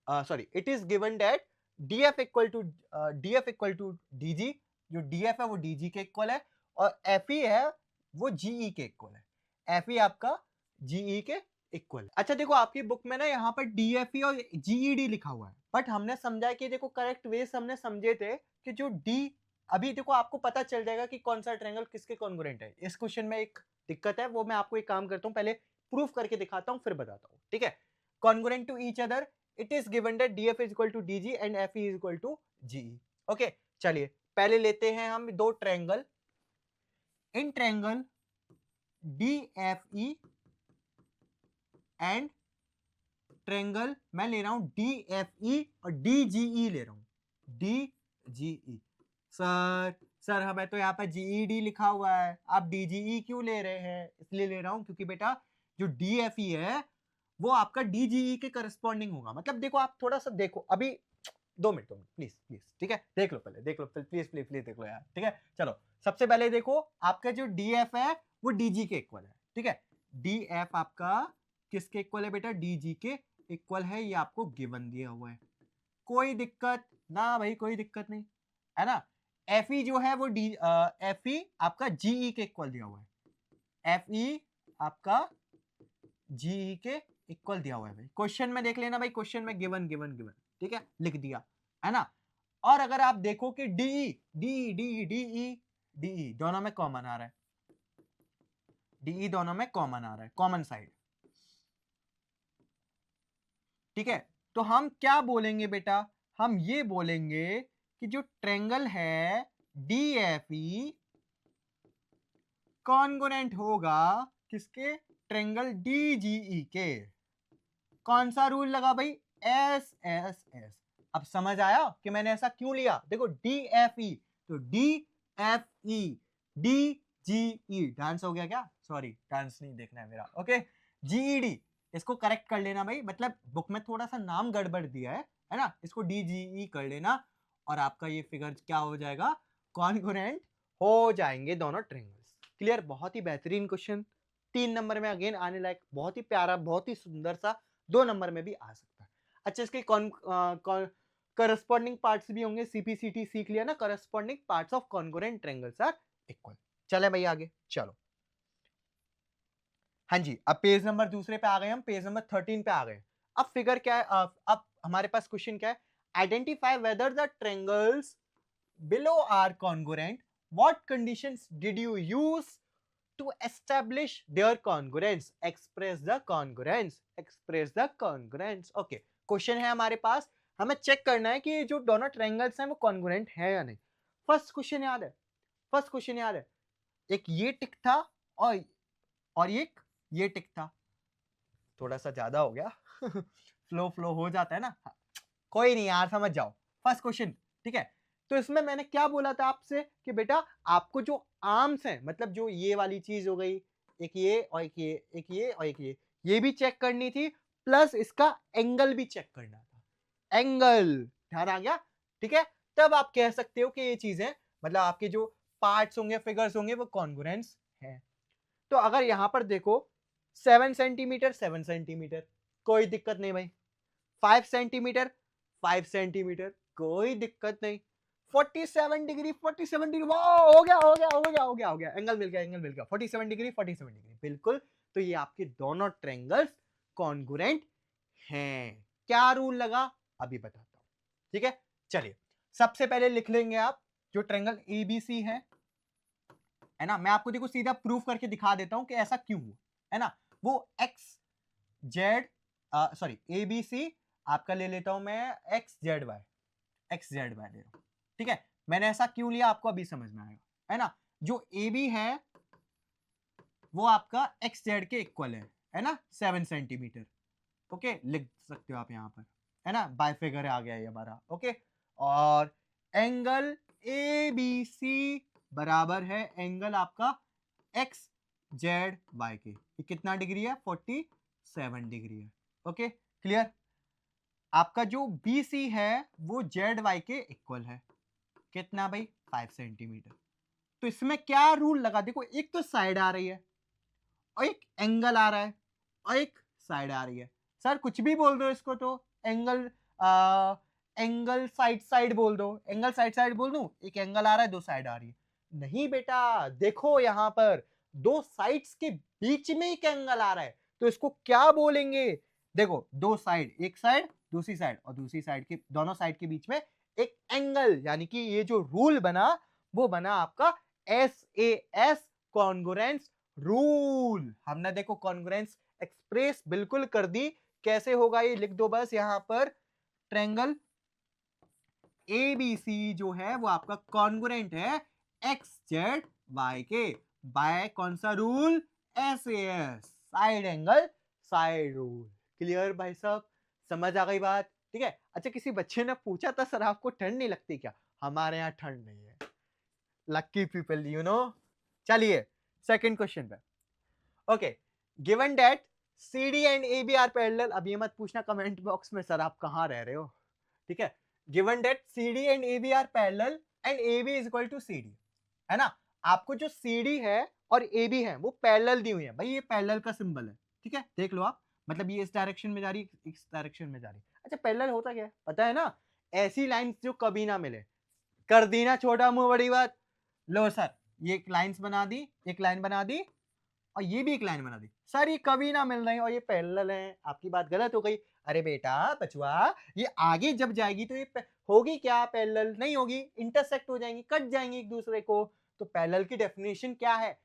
sorry, it is given that DF equal to DG, जो डीएफ है वो डीजी के इक्वल है, और एफई है वो जीई के इक्वल है। एफई आपका जीई के इक्वल है। अच्छा देखो, आपकी बुक में ना यहाँ पर डीएफई और जीईडी लिखा हुआ है, बट हमने समझा कि देखो करेक्ट वे से हमने समझे थे कि जो डी, अभी देखो आपको पता चल जाएगा कि कौन सा ट्रायंगल किसके कॉन्ग्रुएंट है। इस क्वेश्चन में एक दिक्कत है, वो मैं आपको एक काम करता हूँ, पहले प्रूफ करके दिखाता हूँ फिर बताता हूँ, ठीक है। Congruent to each other, it is given that df is equal to dg and fe is equal to ge. Okay, चलिए पहले लेते हैं हम दो triangle, in triangle DFE and triangle मैं ले रहा हूं DFE और DGE ले रहा हूं DGE। सर हमें तो यहाँ पे GED लिखा हुआ है, आप DGE क्यों ले रहे हैं? इसलिए ले रहा हूं क्योंकि बेटा जो DFE है वो आपका DGE के करस्पॉन्डिंग होगा। मतलब देखो आप थोड़ा सा देखो, अभी 2 मिनट प्लीज प्लीज, ठीक है, देख लो पहले, देख लो प्लीज प्लीज प्लीज, देख लो यार, ठीक है। चलो सबसे पहले देखो आपका जो DF है वो DG के इक्वल है, ठीक है। DF आपका किसके इक्वल है बेटा? DG के इक्वल है, ये आपको गिवन दिया हुआ है, कोई दिक्कत ना भाई, कोई दिक्कत नहीं है ना। FE जो है वो FE आपका GE के इक्वल दिया हुआ है, FE आपका GE के इक्वल दिया हुआ है भाई। क्वेश्चन में देख लेना भाई, क्वेश्चन में गिवन गिवन गिवन, ठीक है, लिख दिया है ना। और अगर आप देखो कि DE दोनों में कॉमन आ रहा है, DE दोनों में कॉमन आ रहा है, कॉमन साइड, ठीक है। तो हम क्या बोलेंगे बेटा? हम ये बोलेंगे कि जो ट्रायंगल है DFE कॉन्ग्रुएंट होगा किसके? ट्रायंगल DGE के। कौन सा रूल लगा भाई? SSS। अब समझ आया कि मैंने ऐसा क्यों लिया? देखो DFE, तो DFE DGE, डांस हो गया क्या? सॉरी, डांस नहीं देखना है मेरा, ओके। GED इसको करेक्ट कर लेना भाई, मतलब बुक में थोड़ा सा नाम गड़बड़ दिया है ना, इसको DGE कर लेना और आपका ये फिगर क्या हो जाएगा? कॉन्ग्रुएंट हो जाएंगे दोनों ट्रायंगल्स। क्लियर? बहुत ही बेहतरीन क्वेश्चन, 3 नंबर में अगेन आने लायक, बहुत ही प्यारा, बहुत ही सुंदर सा, 2 नंबर में भी आ सकता है। अच्छा, इसके करस्पॉन्डिंग पार्ट्स भी होंगे, CPCT सीख लिया ना, corresponding parts of congruent triangles are equal. चले भाई आगे चलो। हाँ जी, अब पेज नंबर दूसरे पे आ गए हम, पेज नंबर 13 पे आ गए। अब फिगर क्या है? अब हमारे पास क्वेश्चन क्या है? Identify whether the triangles below are congruent, what conditions did you use to establish their congruence, express the congruence, express the congruence। okay, question है हमारे पास, हमें चेक करना है कि जो दोनों ट्रायंगल्स हैं वो कॉन्ग्रुएंट है या नहीं। फर्स्ट क्वेश्चन याद है, फर्स्ट क्वेश्चन याद है, एक ये टिक था और एक ये टिक था, थोड़ा सा ज्यादा हो गया फ्लो हो जाता है ना, कोई नहीं यार, समझ जाओ। फर्स्ट क्वेश्चन, ठीक है। तो इसमें मैंने क्या बोला था आपसे कि बेटा आपको जो आर्म्स हैं, मतलब जो ये वाली चीज हो गई, एक ये और एक ये, एक ये और एक ये भी चेक करनी थी, प्लस इसका एंगल भी चेक करना था। एंगल ध्यान आ गया, ठीक है। तब आप कह सकते हो कि ये चीजें, मतलब आपके जो पार्ट्स होंगे, फिगर्स होंगे, वो कॉन्ग्रुएंस है। तो अगर यहां पर देखो 7 सेंटीमीटर 7 सेंटीमीटर, कोई दिक्कत नहीं भाई। 5 सेंटीमीटर 5 सेंटीमीटर, कोई दिक्कत नहीं। 47 डिग्री 47 डिग्री, वाह, हो गया हो गया हो गया हो गया हो गया, एंगल मिल गया, एंगल मिल गया, 47 डिग्री 47 डिग्री, बिल्कुल। तो ये आपके दोनों ट्रायंगल्स कॉन्ग्रुएंट हैं। क्या रूल लगा अभी बताता हूं, ठीक है। चलिए सबसे पहले लिख लेंगे आप जो ट्रायंगल ABC है ना, मैं आपको देखो सीधा प्रूफ करके दिखा देता हूं कि ऐसा क्यों हुआ, है ना। वो XZ, सॉरी ABC आपका ले लेता हूं मैं XZY ले रहा हूं, ठीक है। मैंने ऐसा क्यों लिया आपको अभी समझ में आएगा, है ना। जो AB है वो आपका XZ के इक्वल है ना, 7 सेंटीमीटर, ओके, लिख सकते हो आप यहां पर, है ना, बाय फिगर आ गया ये हमारा, ओके। और एंगल ABC बराबर है एंगल आपका XZY के, ये कितना डिग्री है? 47 डिग्री है, ओके, क्लियर। आपका जो BC है वो ZY के इक्वल है, कितना भाई? 5 सेंटीमीटर। तो इसमें क्या रूल लगा? देखो एक तो साइड आ रही है और एक एंगल आ रहा है और एक साइड आ रही है। सर कुछ भी बोल दो इसको, तो एंगल एंगल साइड साइड बोल दो, एंगल साइड साइड बोल दूं, एक एंगल आ रहा है, दो साइड आ रही है। नहीं बेटा, देखो यहां पर दो साइड्स के बीच में एक एंगल आ रहा है, तो इसको क्या बोलेंगे? देखो दो साइड, एक साइड दूसरी साइड और दूसरी साइड के, दोनों साइड के बीच में एक एंगल, यानी कि ये जो रूल बना वो बना आपका SAS कॉन्ग्रुएंस रूल। हमने देखो कॉन्ग्रुएंस एक्सप्रेस बिल्कुल कर दी। कैसे होगा ये लिख दो बस यहां पर, ट्रायंगल ए बी सी जो है वो आपका कॉन्ग्रुएंट है एक्स जेड वाई के, बाय कौन सा rule, SAS, side angle side rule. Clear भाई साहब, समझ आ गई बात? ठीक है। अच्छा, किसी बच्चे ने पूछा था सर आपको ठंड नहीं लगती क्या? हमारे यहाँ ठंड नहीं है। Lucky people, you know. चलिए सेकंड क्वेश्चन पे। Okay, given that CD and AB are parallel. अब ये मत पूछना कमेंट बॉक्स में सर आप कहाँ रह रहे हो, ठीक है। Given that CD and AB are parallel and AB is equal to CD, है ना। आपको जो CD है और AB है वो पैरेलल दी हुई है भाई, ये पैरेलल का सिंबल है, ठीक है, देख लो आप। मतलब ये इस डायरेक्शन में जा रही है, इस डायरेक्शन में जा रही है। अच्छा, पैरेलल होता क्या है पता है ना? ऐसी लाइंस जो कभी ना मिले। कर दी ना छोटा मुंह बड़ी बात। लो सर, ये एक लाइंस बना दी, एक लाइन बना दी, और ये भी एक लाइन बना दी। सर ये कभी ना मिल रही और ये पैरेलल है। आपकी बात गलत हो गई। अरे बेटा बचवा, ये आगे जब जाएगी तो ये होगी क्या, पैरेलल नहीं होगी, इंटरसेक्ट हो जाएंगी, कट जाएंगी एक दूसरे को। तो पैरेलल की डेफिनेशन क्या है?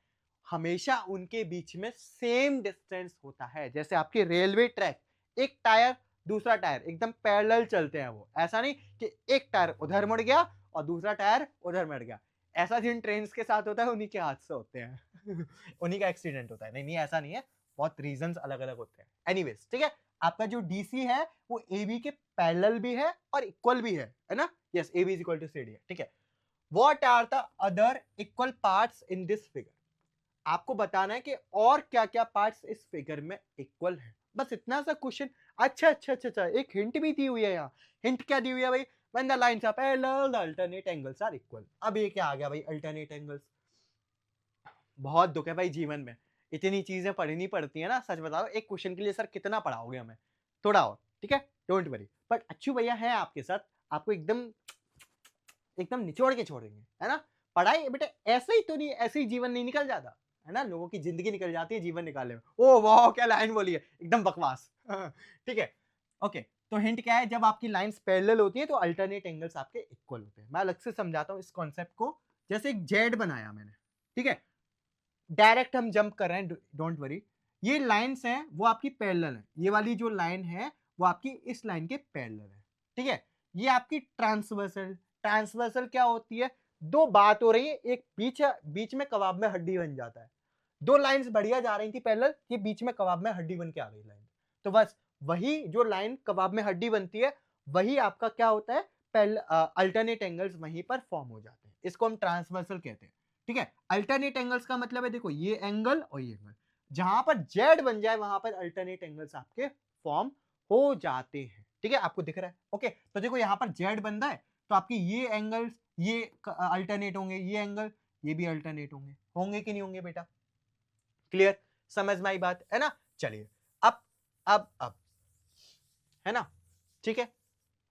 हमेशा उनके बीच में सेम डिस्टेंस होता है। जैसे आपके रेलवे ट्रैक, एक टायर दूसरा टायर एकदम पैरेलल चलते हैं वो, ऐसा नहीं कि एक टायर उधर मुड़ गया और दूसरा टायर उधर मुड़ गया। ऐसा जिन ट्रेन के साथ होता है उन्हीं के हादसे होते हैं उन्हीं का एक्सीडेंट होता है। नहीं नहीं, ऐसा नहीं है, बहुत रीजंस अलग अलग होते हैं। एनीवेज, ठीक है। आपका जो DC है वो AB के पैरेलल भी है और इक्वल भी है ना। Yes, AB is equal to CD है, ठीक है। What are the other equal parts in this figure? आपको बताना है कि और क्या क्या पार्ट्स इस फिगर में इक्वल है, बस इतना सा क्वेश्चन। अच्छा अच्छा अच्छा अच्छा, एक हिंट भी दी हुई है यहाँ। हिंट क्या दी हुई है भाई? When the lines are parallel, the alternate angles are equal। अब ये क्या आ गया भाई, अल्टरनेट एंगल्स। बहुत दुख है भाई जीवन में, इतनी चीजें पढ़नी पड़ती है ना। सच बताओ, एक क्वेश्चन के लिए सर कितना पढ़ाओगे हमें? थोड़ा और, ठीक है, डोंट वरी। बट अच्छू भैया है आपके साथ, आपको एकदम एकदम निचोड़ के छोड़ेंगे, है ना। पढ़ाई बेटा ऐसे ही तो नहीं, ऐसे ही जीवन नहीं निकल जाता, है ना। लोगों की जिंदगी निकल जाती है जीवन निकालने में। ओ वाह, क्या लाइन बोली है, एकदम बकवास ठीक है। ओके, तो हिंट क्या है? जब आपकी लाइंस पैरेलल होती है तो अल्टरनेट एंगल्स आपके इक्वल होते हैं। मैं अलग से समझाता हूं इस कॉन्सेप्ट को। जैसे एक जेड बनाया मैंने, ठीक है, डायरेक्ट हम जंप कर रहे हैं, डोंट वरी। ये लाइंस हैं वो आपकी पैरेलल है, ये वाली जो लाइन है वो आपकी इस लाइन के पैरेलल है, ठीक है। ये आपकी ट्रांसवर्सल। ट्रांसवर्सल क्या होती है? दो बात हो रही है, एक बीच बीच में कबाब में हड्डी बन जाता है। दो लाइंस बढ़िया जा रही थी पैरेलल, ये बीच में कबाब में हड्डी बन के आ गई लाइन। तो बस वही जो लाइन कबाब में हड्डी बनती है, वही आपका क्या होता है, अल्टरनेट एंगल्स वहीं पर फॉर्म हो जाते हैं। इसको हम ट्रांसवर्सल कहते हैं, ठीक है। अल्टरनेट एंगल्स का मतलब है, देखो ये एंगल और ये एंगल, जहां पर जेड बन जाए वहां पर अल्टरनेट एंगल्स आपके फॉर्म हो जाते हैं, ठीक है। आपको दिख रहा है? ओके, तो देखो यहां पर जेड बन रहा है तो आपकी ये एंगल्स ये अल्टरनेट होंगे, ये एंगल ये भी अल्टरनेट होंगे, होंगे कि नहीं होंगे बेटा? क्लियर, समझ में आई बात, है ना। चलिए अब है ना, ठीक है।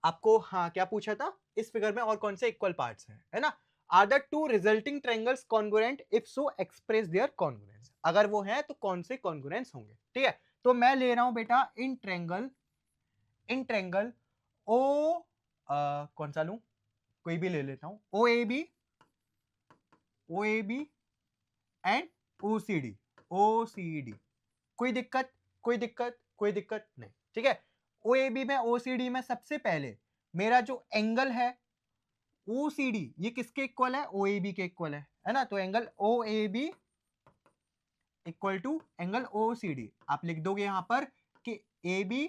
आपको हाँ क्या पूछा था, इस फिगर में और कौन से इक्वल पार्ट्स हैं, है ना। Are the two resulting triangles congruent? If so express their congruence. अगर वो है तो कौन से कॉन्ग्रुएंस होंगे, ठीक है। तो मैं ले रहा हूं बेटा इन ट्रायंगल ओ, कौन सा लूं, कोई भी ले लेता हूं, O A B and O C D. कोई दिक्कत, कोई दिक्कत, कोई दिक्कत नहीं, ठीक है। ओ ए बी में ओ सी डी में सबसे पहले मेरा जो एंगल है ओ सी डी, ये किसके इक्वल है? ओ ए बी के इक्वल है ना। तो angle O A B equal to angle O C D. आप लिख दोगे यहां पर कि ए बी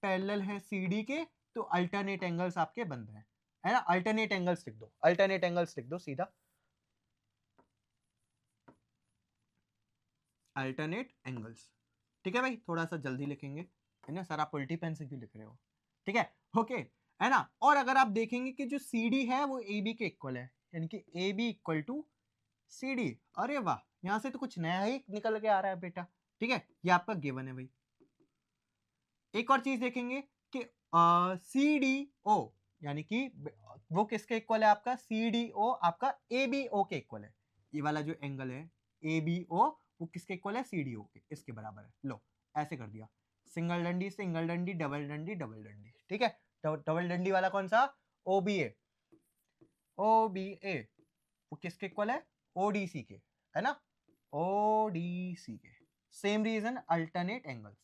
पैरेलल है सी डी के, तो अल्टरनेट एंगल्स आपके बन रहे हैं, है ना। अल्टरनेट एंगल्स लिख दो, अल्टरनेट एंगल्स लिख दो सीधा, अल्टरनेट एंगल्स, ठीक है भाई। थोड़ा सा जल्दी लिखेंगे, है ना। सर आप उल्टी पेन से क्यों लिख रहे हो, ठीक है, ओके, है ना। और अगर आप देखेंगे कि जो सी डी है वो ए बी के इक्वल है, यानी कि A B equal to C D. अरे वाह, यहां से तो कुछ नया ही निकल के आ रहा है बेटा, ठीक है। ये आपका गिवन है भाई। एक और चीज देखेंगे कि सी डी ओ, यानी कि वो किसके इक्वल है? आपका सी डी ओ आपका ए बी ओ के इक्वल है। ये वाला जो एंगल है ए बी ओ, वो किसके इक्वल है? सी डी ओ के, इसके बराबर है। लो ऐसे कर दिया, सिंगल डंडी सिंगल डंडी डबल डंडी डबल डंडी, ठीक है। डबल डंडी वाला कौन सा? ओ बी ए, ओ बी ए वो किसके इक्वल है? ओडीसी के, है ना, ओडीसी के। सेम रीजन, अल्टरनेट एंगल्स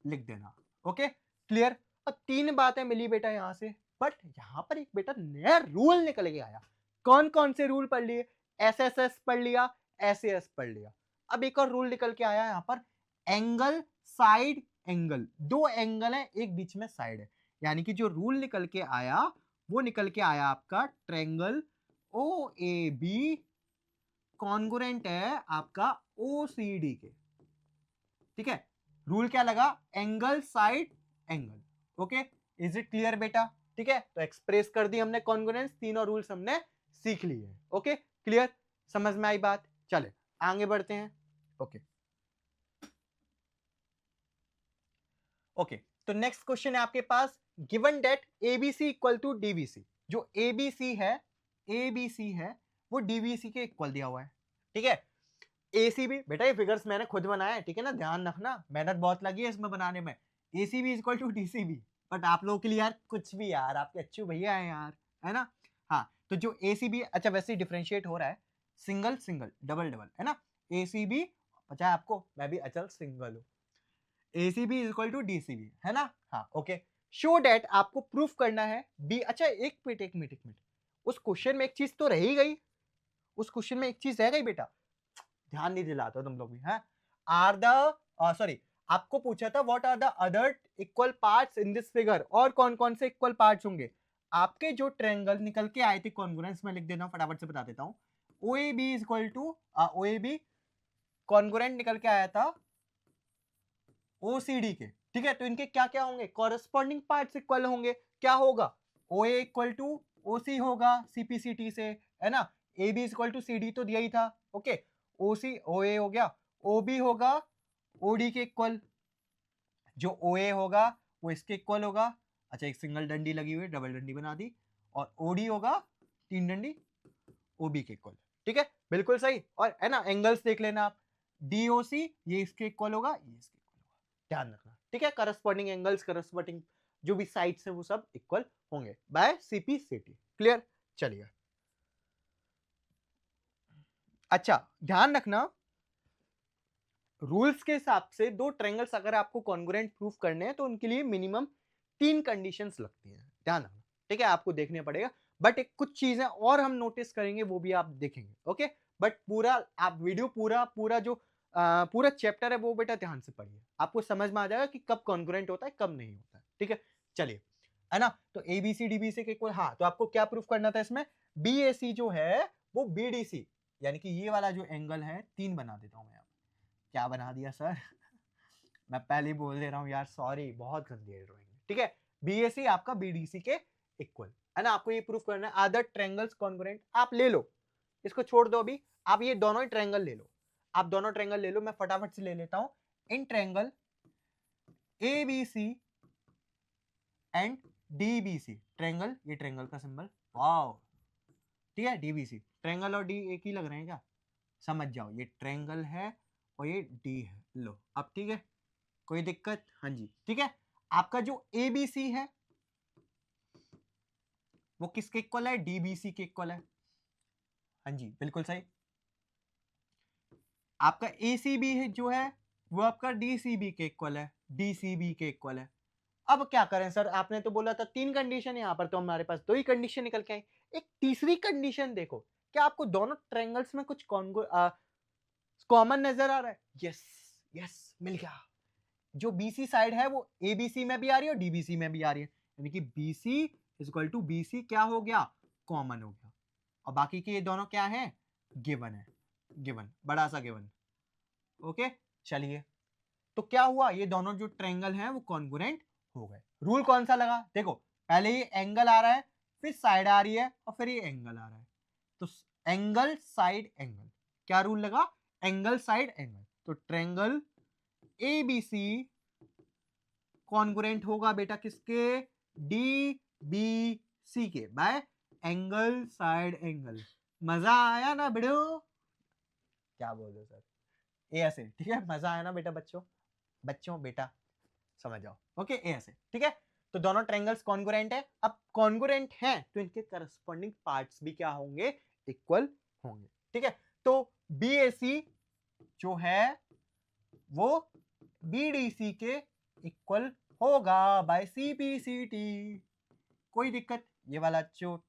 लिख देना, ओके क्लियर। अब तीन बातें मिली बेटा यहां से, बट यहां पर एक बेटा नया रूल निकल के आया। कौन कौन से रूल पढ़ लिए? एसएसएस पढ़ लिया, एसएस पढ़ लिया। अब एक और रूल निकल के आया यहां पर, एंगल साइड एंगल। दो एंगल है, एक बीच में साइड है, यानी कि जो रूल निकल के आया वो निकल के आया आपका triangle O A B congruent है आपका ओसीडी के। ठीक है, रूल क्या लगा? Angle side angle. Okay, is it clear बेटा? ठीक है, तो एक्सप्रेस कर दी हमने कॉन्ग्रुएंस, तीनों रूल्स हमने सीख लिए। ओके क्लियर, समझ में आई बात? चले आगे बढ़ते हैं। ओके ओके, तो नेक्स्ट क्वेश्चन है आपके पास, given that ABC equal to DBC. जो एबीसी है वो डीबीसी के इक्वल दिया हुआ है। ठीक है, एसीबी, बेटा ये फिगर्स मैंने खुद बनाया है, ठीक है ना, ध्यान रखना, मेहनत बहुत लगी है इसमें बनाने में। ACB is equal to DCB, but आप लोगों के लिए यार कुछ भी यार, आपके अच्छे भैया हैं यार, है ना। हाँ, तो जो एसीबी, अच्छा वैसे ही डिफरेंशिएट हो रहा है, सिंगल सिंगल डबल डबल, है ना। एसीबी पता है आपको, मैं भी अचल सिंगल हूं। ACB is equal to DCB, है ना। हाँ ओके, शो डेट, आपको प्रूफ करना है बी। अच्छा एक मिनट, उस क्वेश्चन में एक चीज तो रह ही गई, उस क्वेश्चन में एक चीज रह गई बेटा, ध्यान नहीं दिलाते तुम लोग भी। हैं, आर द सॉरी, आपको पूछा था what are the other equal parts in this figure, और कौन कौन से इक्वल पार्ट्स होंगे। आपके जो ट्रायंगल निकल के आए थे कॉन्ग्रुएंस, में लिख देता हूं, फटाफट से बता देता हूं। OAB is equal to OAB congruent निकल के आया था OCD के। ठीक है, तो इनके क्या क्या होंगे? कॉरेस्पॉन्डिंग पार्ट्स इक्वल होंगे। क्या होगा? OA इक्वल टू OC होगा CPCT से, है ना। AB इक्वल टू CD तो दिया ही था। ओके, OC OA हो गया, OB होगा OD के इक्वल, जो OA होगा वो इसके इक्वल होगा। अच्छा, एक सिंगल डंडी लगी हुई है, डबल डंडी बना दी, और OD होगा तीन डंडी OB के इक्वल। ठीक है, बिल्कुल सही। और है ना, एंगल्स देख लेना आप, DOC ये इसके इक्वल होगा, ये इसके इक्वल होगा, ध्यान रखना। ठीक है, करस्पॉन्डिंग एंगल्स, करस्पॉन्डिंग जो भी साइड्स है वो सब इक्वल होंगे बाय CPCT। क्लियर, चलिए। अच्छा ध्यान रखना, रूल्स के हिसाब से दो ट्रायंगल्स अगर आपको कॉन्ग्रुएंट प्रूफ करने हैं तो उनके लिए मिनिमम 3 कंडीशंस लगती हैं, ध्यान रखना। ठीक है, आपको देखने पड़ेगा, बट एक कुछ चीजें और हम नोटिस करेंगे, वो भी आप देखेंगे। ओके, बट पूरा आप वीडियो पूरा जो पूरा चैप्टर है वो बेटा ध्यान से पढ़िए, आपको समझ में आ जाएगा कि कब कॉन्ग्रुएंट होता है कब नहीं होता है। ठीक है, चलिए, है ना। तो एबीसी डीबीसी के इक्वल, हाँ, तो आपको क्या प्रूफ करना था इसमें? बीएसी जो है वो बीडीसी, यानी कि ये वाला जो एंगल है, 3 बना देता हूं मैं। क्या बना दिया सर? मैं पहले ही बोल दे रहा हूँ यार, सॉरी, बहुत गंदी है ड्राइंग। ठीक है, बीएसी आपका बीडीसी के इक्वल, है ना। आपको ये प्रूफ करना है अदर ट्रायंगल्स कॉन्ग्रुएंट। आप ले लो, इसको छोड़ दो अभी, आप ये दोनों ही ट्रायंगल ले लो, आप दोनों ट्रायंगल ले लो, मैं फटाफट से ले लेता हूं। In triangle ABC and DBC, triangle, ये ट्रायंगल का सिंबल, वाओ। ठीक है, डीबीसी, ट्रायंगल और डी एक ही लग रहे हैं क्या? समझ जाओ, ये ट्रायंगल है और ये डी है। लो अब ठीक है, कोई दिक्कत? हाँ जी, ठीक है। आपका जो एबीसी है वो किसके इक्वल है? डीबीसी के इक्वल है। हाँ जी, बिल्कुल सही। आपका एसीबी है जो है वो आपका डीसीबी के इक्वल है, डीसीबी के इक्वल है। अब क्या करें सर, आपने तो बोला था 3 कंडीशन, यहां पर तो हमारे पास 2 ही कंडीशन निकल के आई। एक तीसरी कंडीशन देखो, क्या आपको दोनों ट्रायंगल्स में कुछ कॉमन नजर आ रहा है? यस यस, मिल गया। जो बीसी साइड है वो एबीसी में भी आ रही है और डीबीसी में भी आ रही है, यानी कि BC is equal to BC क्या हो गया? कॉमन हो गया। और बाकी के ये दोनों क्या है? गिवन है, गिवन, बड़ा सा गिवन। ओके, चलिए, तो क्या हुआ? ये दोनों जो ट्रायंगल हैं वो कॉन्ग्रुएंट हो गए। रूल कौन सा लगा? देखो, पहले ये एंगल आ रहा है, फिर साइड आ रही है, और फिर ये एंगल आ रहा है, तो एंगल साइड एंगल, क्या रूल लगा? Angle side angle. तो ट्रायंगल एबीसी कॉन्ग्रुएंट होगा बेटा किसके? डी बी सी के, बाय एंगल साइड एंगल। मजा आया ना बेटो? क्या बोल रहे हो सर? ए ऐसे, ठीक है, मजा आया ना बेटा? बच्चों बच्चों बेटा समझ जाओ। ओके, ए ऐसे, ठीक है। तो दोनों ट्रायंगल्स कॉन्ग्रुएंट है। अब कॉन्ग्रुएंट हैं तो इनके करस्पॉन्डिंग पार्ट्स भी क्या होंगे? इक्वल होंगे। ठीक है, तो बीएसी जो है वो बीडीसी के इक्वल होगा बाय सीपीसीटी। कोई दिक्कत, ये वाला जो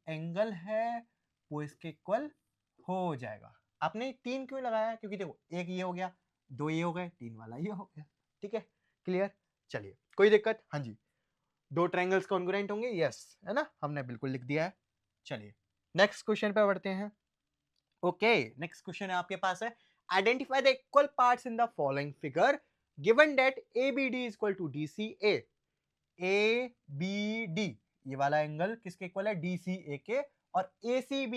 एंगल है वो इसके इक्वल हो जाएगा। आपने 3 क्यों लगाया? क्योंकि देखो एक ये हो गया, 2 ये हो गए, 3 वाला ये हो गया। ठीक है, क्लियर? चलिए कोई दिक्कत? हाँ जी, 2 ट्रायंगल्स कॉन्ग्रुएंट होंगे, यस, है ना, हमने बिल्कुल लिख दिया है। चलिए नेक्स्ट क्वेश्चन पे बढ़ते हैं। ओके, नेक्स्ट क्वेश्चन है आपके पास है, identify the equal parts in the following figure given that ABD is equal to DCA। ABD ये वाला एंगल किसके इक्वल है? DCA के। और ACB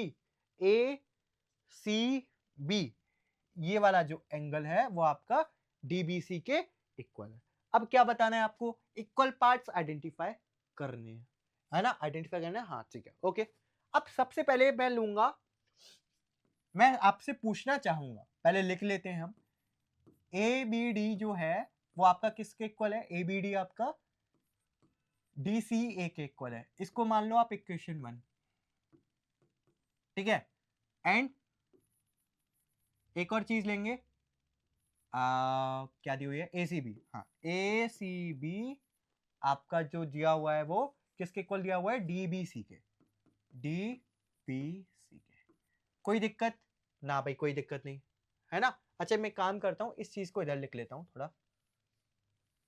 ये वाला जो एंगल है वो आपका DBC के इक्वल है। अब क्या बताना है आपको? इक्वल पार्ट्स आइडेंटिफाई करने हैं, है ना, आइडेंटिफाई करना है। हाँ ठीक है, ओके। अब सबसे पहले मैं आपसे पूछना चाहूंगा, पहले लिख लेते हैं हम, ABD जो है वो आपका किसके इक्वल है? ABD आपका DCA के इक्वल है। इसको मान लो आप इक्वेशन 1, ठीक है। एंड एक और चीज लेंगे, क्या दी हुई है? ACB। हाँ, ACB आपका जो दिया हुआ है वो किसके इक्वल दिया हुआ है? DBC के। DBC के। कोई दिक्कत ना भाई? कोई दिक्कत नहीं, है ना। अच्छा मैं काम करता हूं, इस चीज को इधर लिख लेता हूं थोड़ा।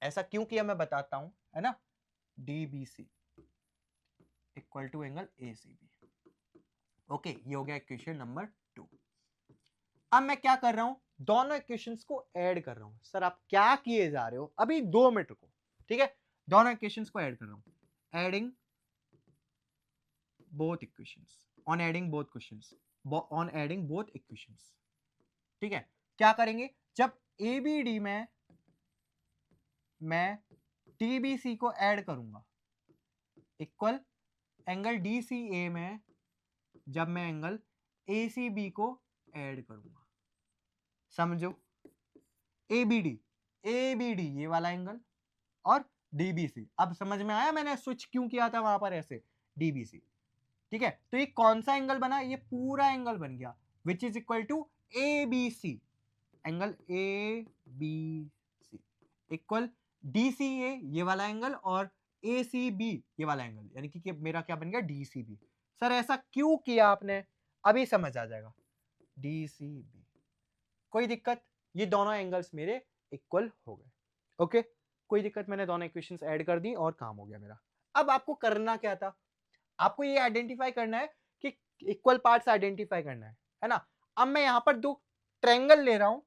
ऐसा क्यों किया मैं बताता हूं, है ना। DBC equal to angle ACB। Okay, ये हो गया इक्वेशन नंबर 2। अब मैं क्या कर रहा हूं? दोनों इक्वेशंस को ऐड कर रहा हूं। सर आप क्या किए जा रहे हो? अभी 2 मिनट रुको, ठीक है। दोनों इक्वेशंस को ऐड कर रहा हूं। Adding both equations, on adding both questions, on adding both equations. ठीक है, क्या करेंगे? जब ABD में मैं TBC को ऐड करूंगा इक्वल एंगल DCA में जब मैं एंगल ACB को ऐड करूंगा, समझो। ABD ये वाला एंगल और DBC। अब समझ में आया मैंने स्विच क्यों किया था वहां पर ऐसे? DBC, ठीक है। तो ये कौन सा एंगल बना? ये पूरा एंगल बन गया which is equal to ABC। Angle ABC equal DCA ये वाला एंगल और ACB ये वाला एंगल, यानी कि मेरा क्या बन गया? DCB। सर ऐसा क्यों किया आपने? अभी समझ आ जाएगा। DCB, कोई दिक्कत? ये दोनों एंगल्स मेरे इक्वल हो गए। ओके, कोई दिक्कत? मैंने दोनों इक्वेशंस ऐड कर दी और काम हो गया मेरा। अब आपको करना क्या था? आपको ये आइडेंटिफाई करना है कि इक्वल पार्ट्स आइडेंटिफाई करना है ना। अब मैं यहां पर 2 ट्रायंगल ले रहा हूं,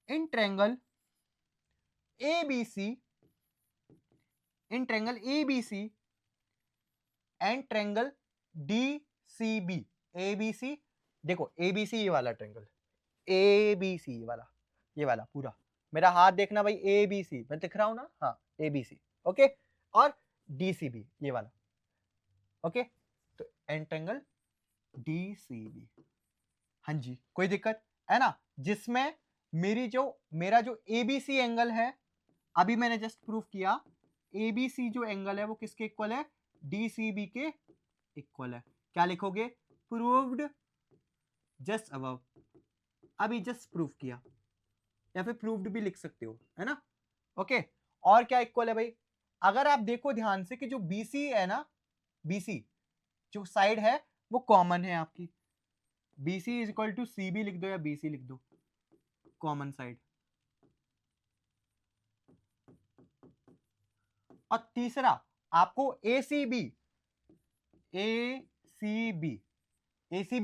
in triangle ABC and triangle DCB। ABC देखो, ABC ये वाला ट्रायंगल, ABC ये वाला पूरा, मेरा हाथ देखना भाई, ABC मैं दिख रहा हूं ना, हाँ ABC, ओके। और DCB ये वाला, ओके। तो एंड ट्रायंगल DCB, हाँ जी, कोई दिक्कत है ना। जिसमें मेरा जो ABC एंगल है, अभी मैंने जस्ट प्रूफ किया, ABC जो एंगल है वो किसके इक्वल है? DCB के इक्वल है। क्या लिखोगे? Proved just above. अभी जस्ट प्रूफ किया, या फिर प्रूव्ड भी लिख सकते हो, है ना। ओके, और क्या इक्वल है भाई? अगर आप देखो ध्यान से कि जो BC है ना, BC जो साइड है वो कॉमन है आपकी। BC is equal to CB लिख दो या BC लिख दो, कॉमन साइड। और तीसरा आपको ACB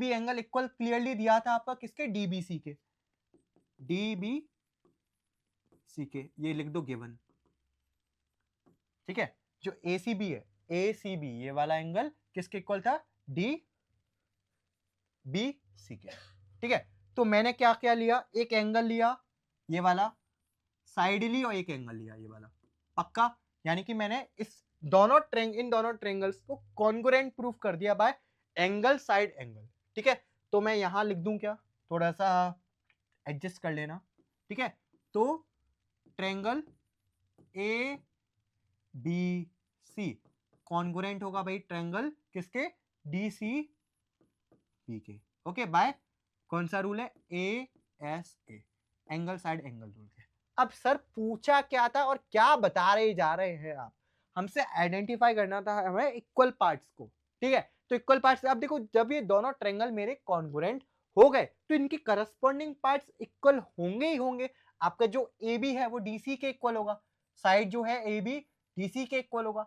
एंगल इक्वल क्लियरली दिया था आपका किसके? DBC के। DBC के ये लिख दो गिवन, ठीक है। जो ACB है, ACB ये वाला एंगल किसके इक्वल था? DBC के, ठीक है। तो मैंने क्या क्या लिया? एक एंगल लिया ये वाला साइडली और एक एंगल लिया ये वाला, पक्का। यानी कि मैंने इन दोनों ट्रायंगल्स को कॉन्ग्रुएंट प्रूफ कर दिया बाय एंगल साइड एंगल, ठीक है। तो मैं यहां लिख दूं क्या? थोड़ा सा एडजस्ट कर लेना, ठीक है। तो ट्रायंगल ABC कॉन्ग्रुएंट होगा भाई ट्रायंगल किसके? DCB के, ओके। बाय कौन सा रूल है? ASA, angle side angle rule के। अब सर पूछा क्या था और क्या बता रहे जा रहे हैं आप? हमसे आइडेंटिफाई करना था हमें इक्वल पार्ट्स को, ठीक है। तो इक्वल पार्ट्स, अब देखो जब ये दोनों ट्रायंगल मेरे कॉन्ग्रुएंट हो गए तो इनके करस्पॉन्डिंग पार्ट्स इक्वल होंगे ही होंगे। आपका जो ए बी है वो डीसी के इक्वल होगा, साइड जो है ए बी डीसी के इक्वल होगा,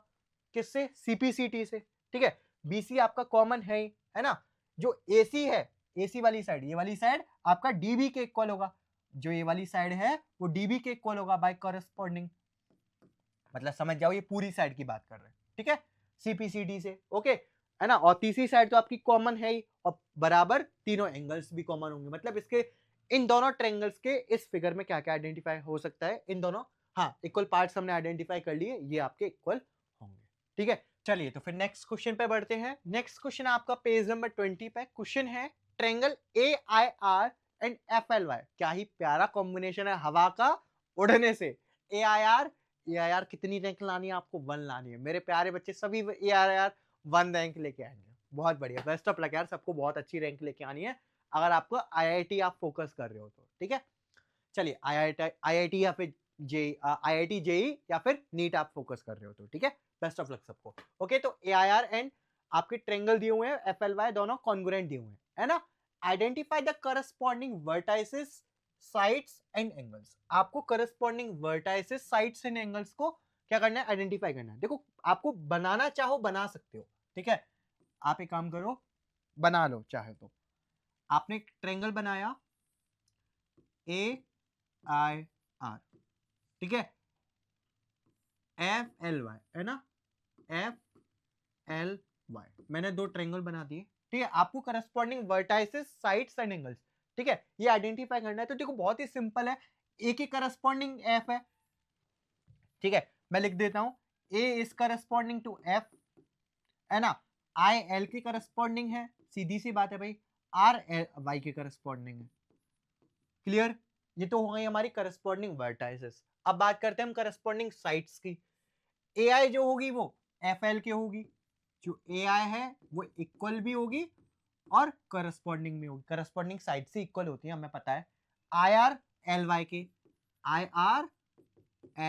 किससे, सीपीसीटी से, ठीक है। बीसी आपका कॉमन है ना। जो एसी है, एसी वाली साइड, ये वाली साइड आपका डीबी के इक्वल होगा, जो ये वाली साइड है वो डीबी के इक्वल होगा बाय करस्पॉन्डिंग। मतलब समझ जाओ ये पूरी साइड की बात कर रहे हैं, ठीक है, सीपीसीडी से, ओके, है ना। और तीसरी साइड तो आपकी कॉमन है ही, और बराबर तीनों एंगल्स भी कॉमन होंगे। मतलब इसके इन दोनों ट्रायंगल्स के इस फिगर में क्या क्या आइडेंटिफाई हो सकता है, इन दोनों, हाँ, इक्वल पार्ट्स हमने आइडेंटिफाई कर लिए, ये आपके इक्वल होंगे, ठीक है। चलिए तो फिर नेक्स्ट क्वेश्चन पे बढ़ते हैं। नेक्स्ट क्वेश्चन आपका पेज नंबर 20 पे क्वेश्चन है, ट्रायंगल AIR एंड FLY, क्या ही प्यारा कॉम्बिनेशन है हवा का उड़ने से। AIR कितनी रैंक लानी है आपको, 1 लानी है मेरे प्यारे बच्चे, सभी AIR 1 रैंक लेके आएंगे। बहुत बढ़िया, बेस्ट ऑफ लक यार, सबको बहुत अच्छी रैंक लेके आनी है अगर आपको IIT आप फोकस कर रहे हो तो, ठीक है। चलिए IIT या फिर IIT JEE या फिर नीट आप फोकस कर रहे हो तो, ठीक है, बेस्ट ऑफ लक सबको। ओके, तो AIR एंड आपके ट्रायंगल दिए हुए हैं, FLY दोनों कॉन्ग्रुएंट दिए हुए हैं, है ना। Identify the corresponding vertices, sides and angles. आपको corresponding vertices, sides and angles को क्या करना है, आइडेंटिफाई करना है। देखो आपको बनाना चाहो बना सकते हो, ठीक है। आप एक काम करो, बना लो चाहे तो। आपने एक ट्रायंगल बनाया AIR, ठीक है, FLY, है ना, FLY, मैंने 2 ट्रायंगल बना दिए, ठीक है। आपको corresponding vertices, sides and angles, ठीक है, ये आइडेंटिफाई करना है। तो देखो बहुत ही सिंपल है, ए के करस्पॉन्डिंग F है, ठीक है, मैं लिख देता हूं A is corresponding to F, है ना। I L के करस्पॉन्डिंग है, सीधी सी बात है भाई, R Y के करस्पॉन्डिंग है, क्लियर। ये तो हो गई हमारी करस्पॉन्डिंग वर्टाइसेस। अब बात करते हैं हम करस्पॉन्डिंग साइड्स की। AI जो होगी वो FL की होगी, जो AI है वो इक्वल भी होगी और करस्पॉन्डिंग में होगी, करस्पॉन्डिंग साइड से इक्वल होती है, हमें पता है। IR LY के, IR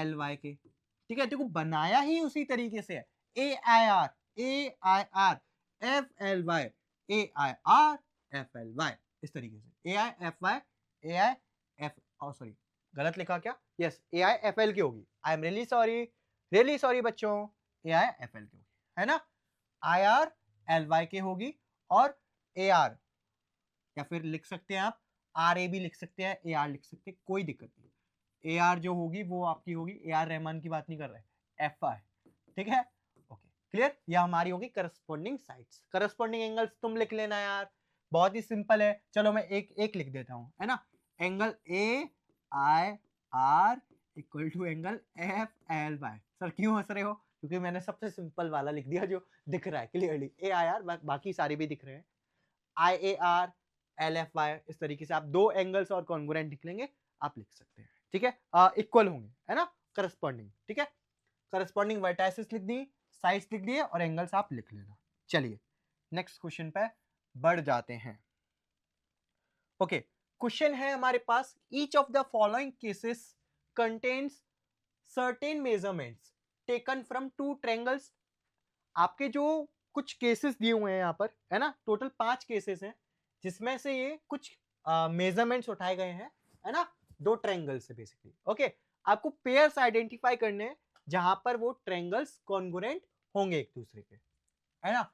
LY के, ठीक है। देखो बनाया ही उसी तरीके से है, AIR FLY, AIR FLY, इस तरीके से AIFY, AIF, सॉरी गलत लिखा क्या, यस AIFL की होगी, आई एम रियली सॉरी बच्चों, AIFL की होगी, है ना। IR LY की होगी और AR, या फिर लिख सकते हैं आप RA भी लिख सकते हैं, AR लिख सकते हैं, कोई दिक्कत नहीं। AR जो होगी वो आपकी होगी, AR रहमान की बात नहीं कर रहे, FI, ठीक है, ओके, क्लियर। यह हमारी होगी करस्पॉन्डिंग साइड्स। करस्पॉन्डिंग एंगल्स तुम लिख लेना यार, बहुत ही सिंपल है। चलो मैं एक लिख देता हूं, है ना। Angle AIR equal to angle FLY। Sir क्यों हंस रहे हो, क्योंकि मैंने सबसे सिंपल वाला लिख दिया जो दिख रहा है क्लियरली, AIR, बाकी सारे भी दिख रहे हैं, IAR LFY, इस तरीके से आप 2 एंगल्स और कॉन्ग्रुएंट निकलेंगे, आप लिख सकते हैं, ठीक है, इक्वल होंगे, है ना, करस्पॉन्डिंग, ठीक है। करस्पॉन्डिंग वर्टाइसेस लिख दी, साइड्स लिख दिए और एंगल्स आप लिख लेना। चलिए नेक्स्ट क्वेश्चन पे बढ़ जाते हैं। ओके, क्वेश्चन है हमारे पास, each of the following cases contains certain measurements taken from 2 triangles. आपके जो कुछ केसेस दिए हुए हैं यहाँ पर, है ना, टोटल 5 केसेस हैं, जिसमें से ये कुछ मेजरमेंट्स उठाए गए हैं, है ना, 2 ट्रायंगल से बेसिकली। ओके, आपको पेयर्स आइडेंटिफाई करने हैं जहां पर वो ट्रायंगल्स कॉन्ग्रुएंट होंगे एक दूसरे के, है ना,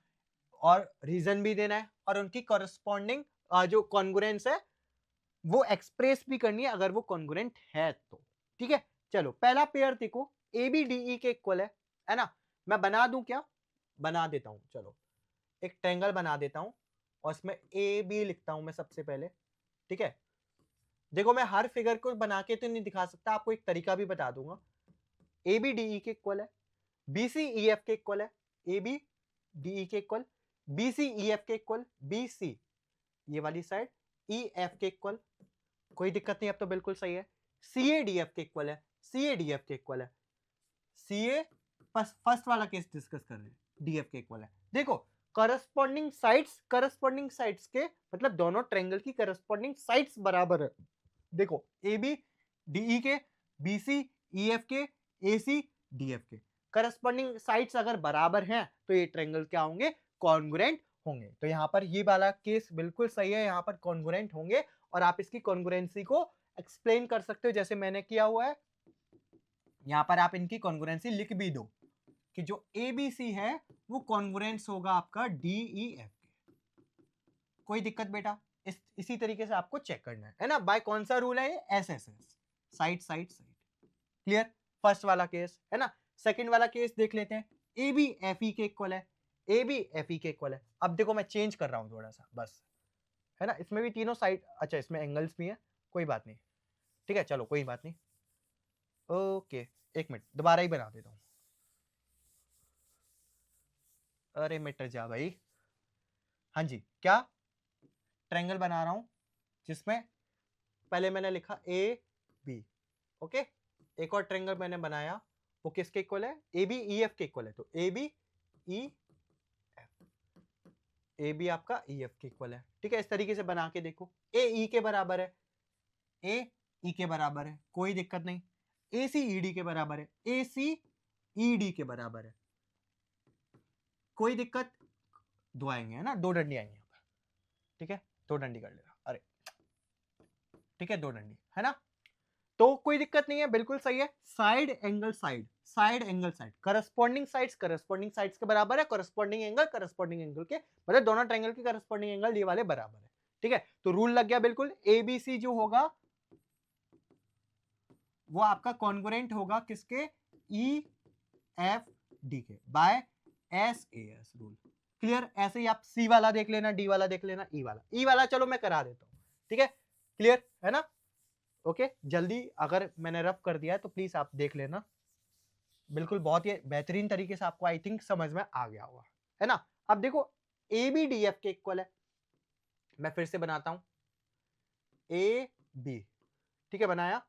और रीजन भी देना है, और उनकी कॉरेस्पॉन्डिंग जो कॉन्ग्रुएंस है वो एक्सप्रेस भी करनी है अगर वो कॉन्ग्रुएंट है तो, ठीक है। चलो पहला पेयर देखो, ABDE के इक्वल है ना। मैं बना दूं क्या, बना देता हूं, चलो एक ट्रायंगल बना देता हूं और इसमें AB लिखता हूं मैं सबसे पहले, ठीक है। देखो मैं हर फिगर को बना के तो नहीं दिखा सकता, आपको एक तरीका भी बता दूंगा। ABDE के इक्वल है, BCEF के इक्वल है, ABDE के इक्वल, BCEF के इक्वल, BC ये वाली साइड EF के इक्वल, कोई दिक्कत नहीं, अब तो बिल्कुल सही है। CADF के इक्वल है, CADF के इक्वल है, CA फर्स्ट वाला केस डिस्कस कर रहे हैं, DF के इक्वल है। देखो करस्पॉन्डिंग साइड्स के मतलब दोनों ट्रायंगल की करस्पॉन्डिंग साइड्स बराबर है। देखो AB DE के, BC EF के, AC DF के, करस्पॉन्डिंग साइड्स अगर बराबर हैं तो ये ट्रायंगल क्या होंगे, कॉन्ग्रुएंट होंगे। तो यहाँ पर ये वाला केस बिल्कुल सही है, यहाँ पर कॉन्ग्रुएंट होंगे और आप इसकी कॉन्ग्रुएंसी को एक्सप्लेन कर सकते हो जैसे मैंने किया हुआ है। यहाँ पर आप इनकी कॉन्ग्रुएंसी लिख भी दो कि जो ABC है वो कॉन्ग्रुएंस होगा आपका DEF के। कोई दिक्कत बेटा? इसी तरीके से आपको चेक करना है ना। बाय कौन सा रूल है ये? SSS, side side side. Clear? First वाला केस है ना। सेकंड वाला केस देख लेते हैं। AB FE के इक्वल है, AB FE के इक्वल है। अब देखो मैं चेंज कर रहा हूं थोड़ा सा बस, है ना। इसमें भी तीनों साइड, अच्छा इसमें एंगल्स भी हैं, कोई बात नहीं, ठीक है चलो कोई बात नहीं। ओके एक मिनट दोबारा ही बना देता हूं। अरे मिट जा भाई। हाँ जी, क्या ट्रायंगल बना रहा हूं जिसमें पहले मैंने लिखा AB, ओके। एक और ट्रायंगल मैंने बनाया, वो किसके इक्वल है? AB EF के इक्वल है। तो AB EF, AB आपका EF के इक्वल है, ठीक है। इस तरीके से बना के देखो। AE के बराबर है, AE के बराबर है, कोई दिक्कत नहीं। AC ED के बराबर है, AC ED के बराबर है, कोई दिक्कत। दो आएंगे है ना, दो डंडी आएंगे यहाँ पर, ठीक है। दो डंडी कर लेना, अरे ठीक है दो डंडी है ना, तो कोई दिक्कत नहीं है, बिल्कुल सही है। Side angle side, side angle side, corresponding sides के बराबर है, करस्पॉन्डिंग एंगल के, मतलब दोनों ट्रायंगल के करस्पॉन्डिंग एंगल ये वाले बराबर है, ठीक है। तो रूल लग गया बिल्कुल। ABC जो होगा वो आपका कॉन्ग्रुएंट होगा किसके? EFD के बाय SAS रूल। क्लियर? ऐसे ही आप C वाला देख लेना, D वाला देख लेना, E वाला चलो मैं करा देता हूं, ठीक है। क्लियर है ना? ओके जल्दी, अगर मैंने रफ कर दिया है तो प्लीज आप देख लेना, बिल्कुल बहुत ही बेहतरीन तरीके से आपको आई थिंक समझ में आ गया होगा, है ना। अब देखो ABDF के इक्वल है, मैं फिर से बनाता हूं AB, ठीक है बनाया,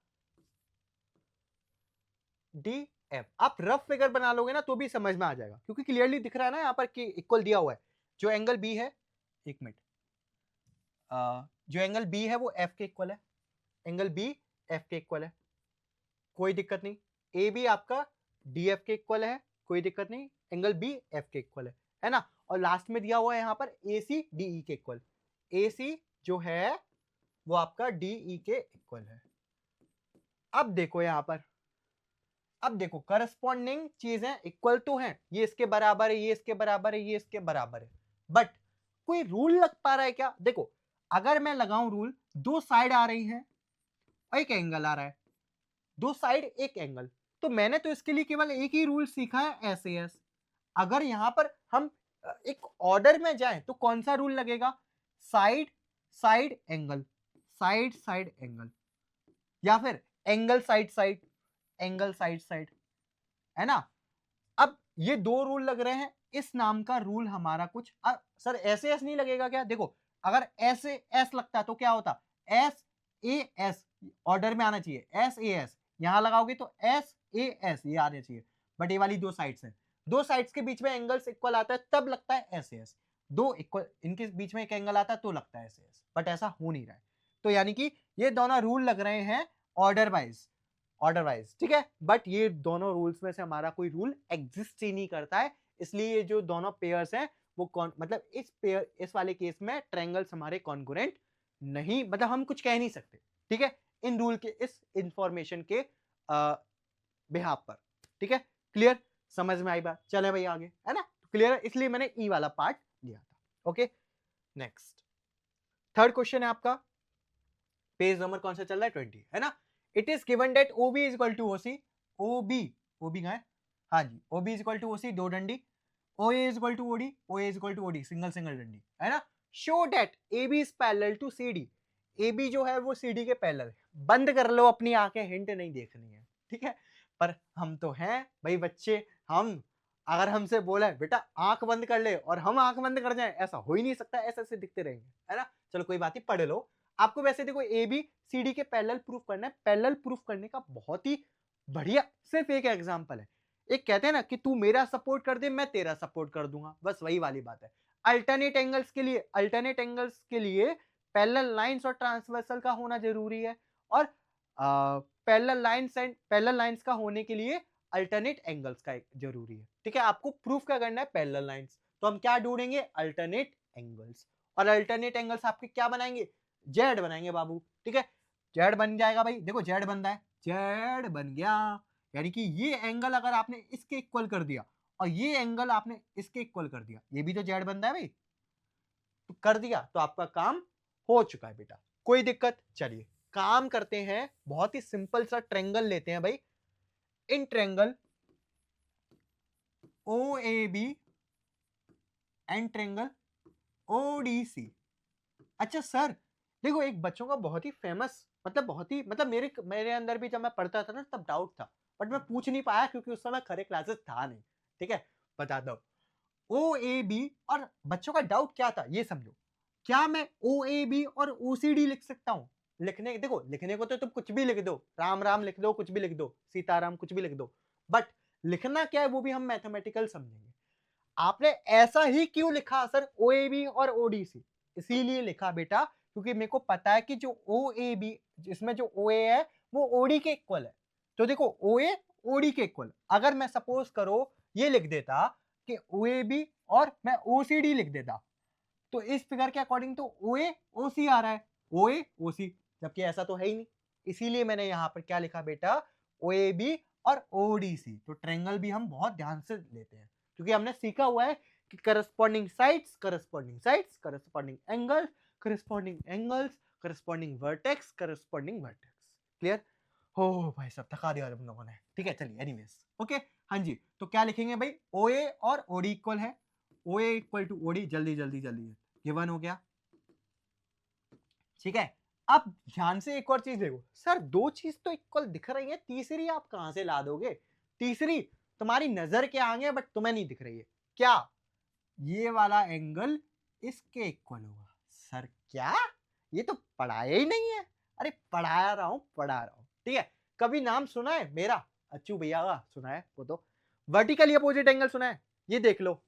DF। आप रफ फिगर बना लोगे ना तो भी समझ में आ जाएगा, क्योंकि क्लियरली दिख रहा है ना यहाँ पर कि इक्वल दिया हुआ है। जो एंगल B है, एक मिनट, जो एंगल B है वो F के इक्वल है, एंगल B F के इक्वल है, कोई दिक्कत नहीं। AB आपका DF के इक्वल है, कोई दिक्कत नहीं। एंगल B F के इक्वल है ना। और लास्ट में दिया हुआ है यहाँ पर AC DE के इक्वल, AC जो है वो आपका DE के इक्वल है। अब देखो यहाँ पर, अब देखो करस्पॉन्डिंग चीजें इक्वल तो हैं, ये इसके बराबर है, ये इसके बराबर है, ये इसके बराबर है, बट कोई रूल लग पा रहा है क्या? देखो अगर मैं लगाऊं रूल, दो साइड आ रही हैं और एक एंगल आ रहा है, दो साइड एक एंगल, तो मैंने तो इसके लिए केवल एक ही रूल सीखा है SAS। अगर यहां पर हम एक ऑर्डर में जाएं तो कौन सा रूल लगेगा? Side side angle, side side angle, या फिर angle side side, angle side side, है ना। अब ये दो रूल लग रहे हैं, इस नाम का रूल हमारा कुछ सर SAS नहीं लगेगा क्या? देखो अगर SAS लगता तो क्या होता? SAS ऑर्डर में आना चाहिए, SAS यहां लगाओगे तो SAS ये आना चाहिए, बट ये वाली दो साइड्स हैं, दो साइड्स के बीच में एंगल्स इक्वल आता है तब लगता है SAS, दो इक्वल इनके बीच में एक एंगल आता है तो लगता है SAS, बट ऐसा हो नहीं रहा है। तो यानी कि ये दोनों रूल लग रहे हैं ऑर्डर वाइज, ऑर्डर वाइज, ठीक है। बट ये दोनों रूल्स में से हमारा कोई रूल एग्जिस्ट ही नहीं करता है, इसलिए ये जो दोनों पेयर्स हैं वो कौन, मतलब इस वाले केस में ट्रायंगल्स हमारे कॉन्ग्रुएंट नहीं, मतलब हम कुछ कह नहीं सकते, ठीक है, इन रूल के, इस इंफॉर्मेशन के बिहाफ पर, ठीक है। क्लियर? समझ में आई बात? चले भाई आगे, है ना। क्लियर है, इसलिए मैंने ई वाला पार्ट लिया था। ओके नेक्स्ट, थर्ड क्वेश्चन है आपका, पेज नंबर कौन सा चल रहा है? 20, है ना। It is given that OB is equal to OC, OB कहां है? हाँ जी, OB is equal to OC, दो डंडी, OA is equal to OD, OA is equal to OD, single single डंडी, है ना। Show that AB is parallel to CD, AB जो है वो CD के पैरेलल है। बंद कर लो अपनी आंखें, हिंट नहीं देखनी है, ठीक है। पर हम तो हैं भाई बच्चे, हम अगर हमसे बोला है बेटा आंख बंद कर ले और हम आंख बंद कर जाएं, ऐसा हो ही नहीं सकता, ऐसे ऐसे दिखते रहेंगे, है ना। चलो कोई बात नहीं, पढ़ लो। आपको वैसे देखो AB CD के पैरेलल प्रूफ करना है, पैरेलल प्रूफ करने का बहुत ही बढ़िया सिर्फ एक एग्जांपल है। एक कहते हैं ना कि तू मेरा सपोर्ट कर दे मैं तेरा सपोर्ट कर दूंगा, बस वही वाली बात है। अल्टरनेट एंगल्स के लिए पैरेलल लाइंस और ट्रांसवर्सल का होना जरूरी है, और पैरेलल लाइंस का होने के लिए अल्टरनेट एंगल्स का जरूरी है, ठीक है। आपको प्रूफ क्या करना है, पैरेलल लाइंस, तो हम क्या ढूंढेंगे, अल्टरनेट एंगल्स, और अल्टरनेट एंगल्स आपके क्या बनाएंगे, जेड बनाएंगे बाबू, ठीक है। जेड बन जाएगा भाई, देखो जेड बन रहा है, जेड बन गया, यानी कि ये एंगल अगर आपने इसके इक्वल कर दिया और ये एंगल आपने इसके इक्वल कर दिया, ये भी तो जेड बन रहा है भाई, तो कर दिया तो आपका काम हो चुका है बेटा, कोई दिक्कत। चलिए काम करते हैं, बहुत ही सिंपल सा ट्रेंगल लेते हैं भाई, in triangle O A B and triangle O D C. अच्छा सर, देखो एक बच्चों का बहुत ही फेमस, मतलब बहुत ही, मतलब मेरे अंदर भी जब मैं पढ़ता था ना तब डाउट था, बट मैं पूछ नहीं पाया क्योंकि उस समय खरे क्लासेस था नहीं, ठीक है। बताता हूं, ओ ए बी, और बच्चों का डाउट क्या था ये समझो, क्या मैं ओ ए बी और ओ सी डी लिख सकता हूं, लिखने देखो, लिखने को तो तुम कुछ भी लिख दो, राम राम लिख दो, कुछ भी लिख दो, सीताराम कुछ भी लिख दो, बट लिखना क्या है वो भी हम मैथमेटिकल समझेंगे। आपने ऐसा ही क्यों लिखा सर, ओ ए बी और ओ डी सी, इसीलिए लिखा बेटा क्योंकि मेरे को पता है कि जो ओ ए बी, इसमें जो ओ ए है वो ओ डी के इक्वल है, तो देखो ओ ए ओ डी के इक्वल, अगर मैं सपोज करो ये लिख देता कि ओ ए बी और मैं ओ सी डी लिख देता, तो इस फिगर के अकॉर्डिंग तो ओ ए ओ सी आ रहा है, ओ ए ओ सी, जबकि ऐसा तो है ही नहीं, इसीलिए मैंने यहां पर क्या लिखा बेटा, ओ ए बी और ओ डी सी। तो ट्रायंगल भी हम बहुत ध्यान से लेते हैं क्योंकि हमने सीखा हुआ है कि corresponding sides, corresponding sides, corresponding angle, corresponding angles, corresponding vertex, corresponding vertex. Clear हो भाई, सब थका दिया हम लोगों ने, ठीक है। चलिए एनीवेज, ओके, हाँ जी, तो क्या लिखेंगे भाई, ओ ए और ओ डी इक्वल है, ओ ए इक्वल टू ओ डी, जल्दी जल्दी जल्दी, गिवन हो गया, ठीक है। अब ध्यान से एक और चीज देखो, सर दो चीज तो इक्वल दिख रही है, तीसरी आप कहां से ला दोगे, तीसरी तुम्हारी नजर के आगे बट तुम्हें नहीं दिख रही है, क्या ये वाला एंगल इसके इक्वल होगा, सर क्या, ये तो पढ़ाया ही नहीं है, अरे पढ़ा रहा हूं, ठीक है। कभी नाम सुना है मेरा, अच्छू भैया का सुना है, वो तो वर्टिकली अपोजिट एंगल सुना है, ये देख लो,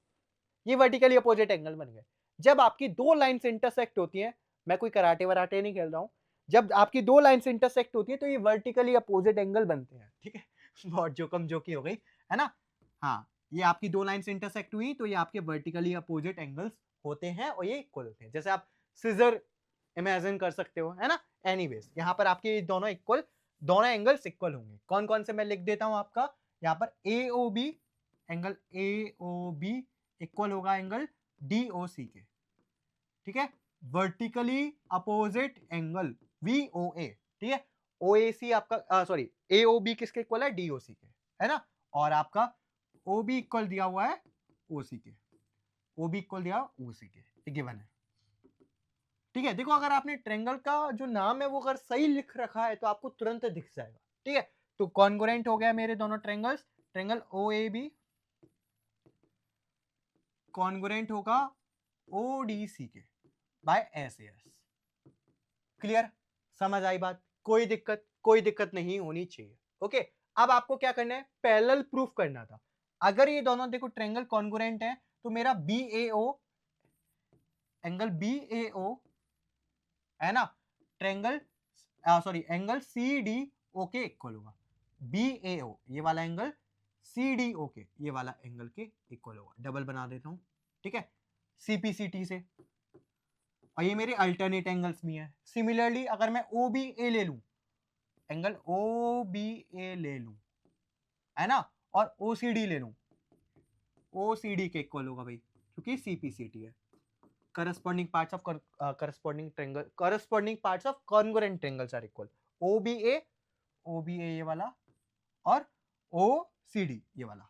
ये वर्टिकली अपोजिट एंगल बन गए। जब आपकी दो लाइंस इंटरसेक्ट होती हैं, मैं कोई कराटे वराटे नहीं खेल रहा हूं, जब आपकी दो लाइंस इंटरसेक्ट होती है तो ये वर्टिकली अपोजिट एंगल बनते हैं, ठीक है। बहुत जोकम जोकी हो गई है ना, हाँ, ये आपकी दो लाइंस इंटरसेक्ट हुई तो ये आपके वर्टिकली अपोजिट एंगल्स होते हैं और ये इक्वल होते हैं, जैसे आप सिजर इमेजिन कर सकते हो, है ना। एनीवेज यहाँ पर आपके दोनों इक्वल, दोनों एंगल्स इक्वल होंगे, कौन कौन से मैं लिख देता हूं आपका, यहाँ पर A O B, angle A O B equal होगा एंगल डी ओ सी के, ठीक है। Vertically opposite angle V O A, ठीक है। ओ ए सी आपका, सॉरी ए ओ बी किसके इक्वल है, डी ओ सी के, है ना। और आपका ओ बी इक्वल दिया हुआ है ओ सी के, ओ बी इक्वल दिया ओ सी के, गिवन है, ठीक है। देखो अगर आपने ट्रेंगल का जो नाम है वो अगर सही लिख रखा है तो आपको तुरंत दिख जाएगा, ठीक है। तो कॉन्ग्रुएंट हो गया मेरे दोनों triangles, triangle O A B congruent होगा ओ डी सी के by S A S. Clear, समझ आई बात, कोई दिक्कत नहीं होनी चाहिए, ओके। अब आपको क्या करना है, पैरेलल प्रूफ करना था। अगर ये दोनों देखो ट्रायंगल कॉन्ग्रुएंट है तो मेरा B A O, angle B A O, है ना, triangle, sorry angle C D O के इक्वल होगा, बी ए ओ ये वाला एंगल सी डी ओ के ये वाला एंगल के इक्वल होगा, डबल बना देता हूं, ठीक है, सीपीसीटी से। और ये मेरे अल्टरनेट एंगल्स भी हैं। सिमिलरली अगर मैं ओ बी ए ले लूं, एंगल ओ बी ए ले लूं, है ना, और ओ सी डी ले लूं, ओ सी डी के इक्वल होगा भाई क्योंकि सीपीसीटी है, corresponding parts of corresponding triangle, corresponding parts of congruent triangles are equal, O B A ये वाला और ओ सी डी ये वाला,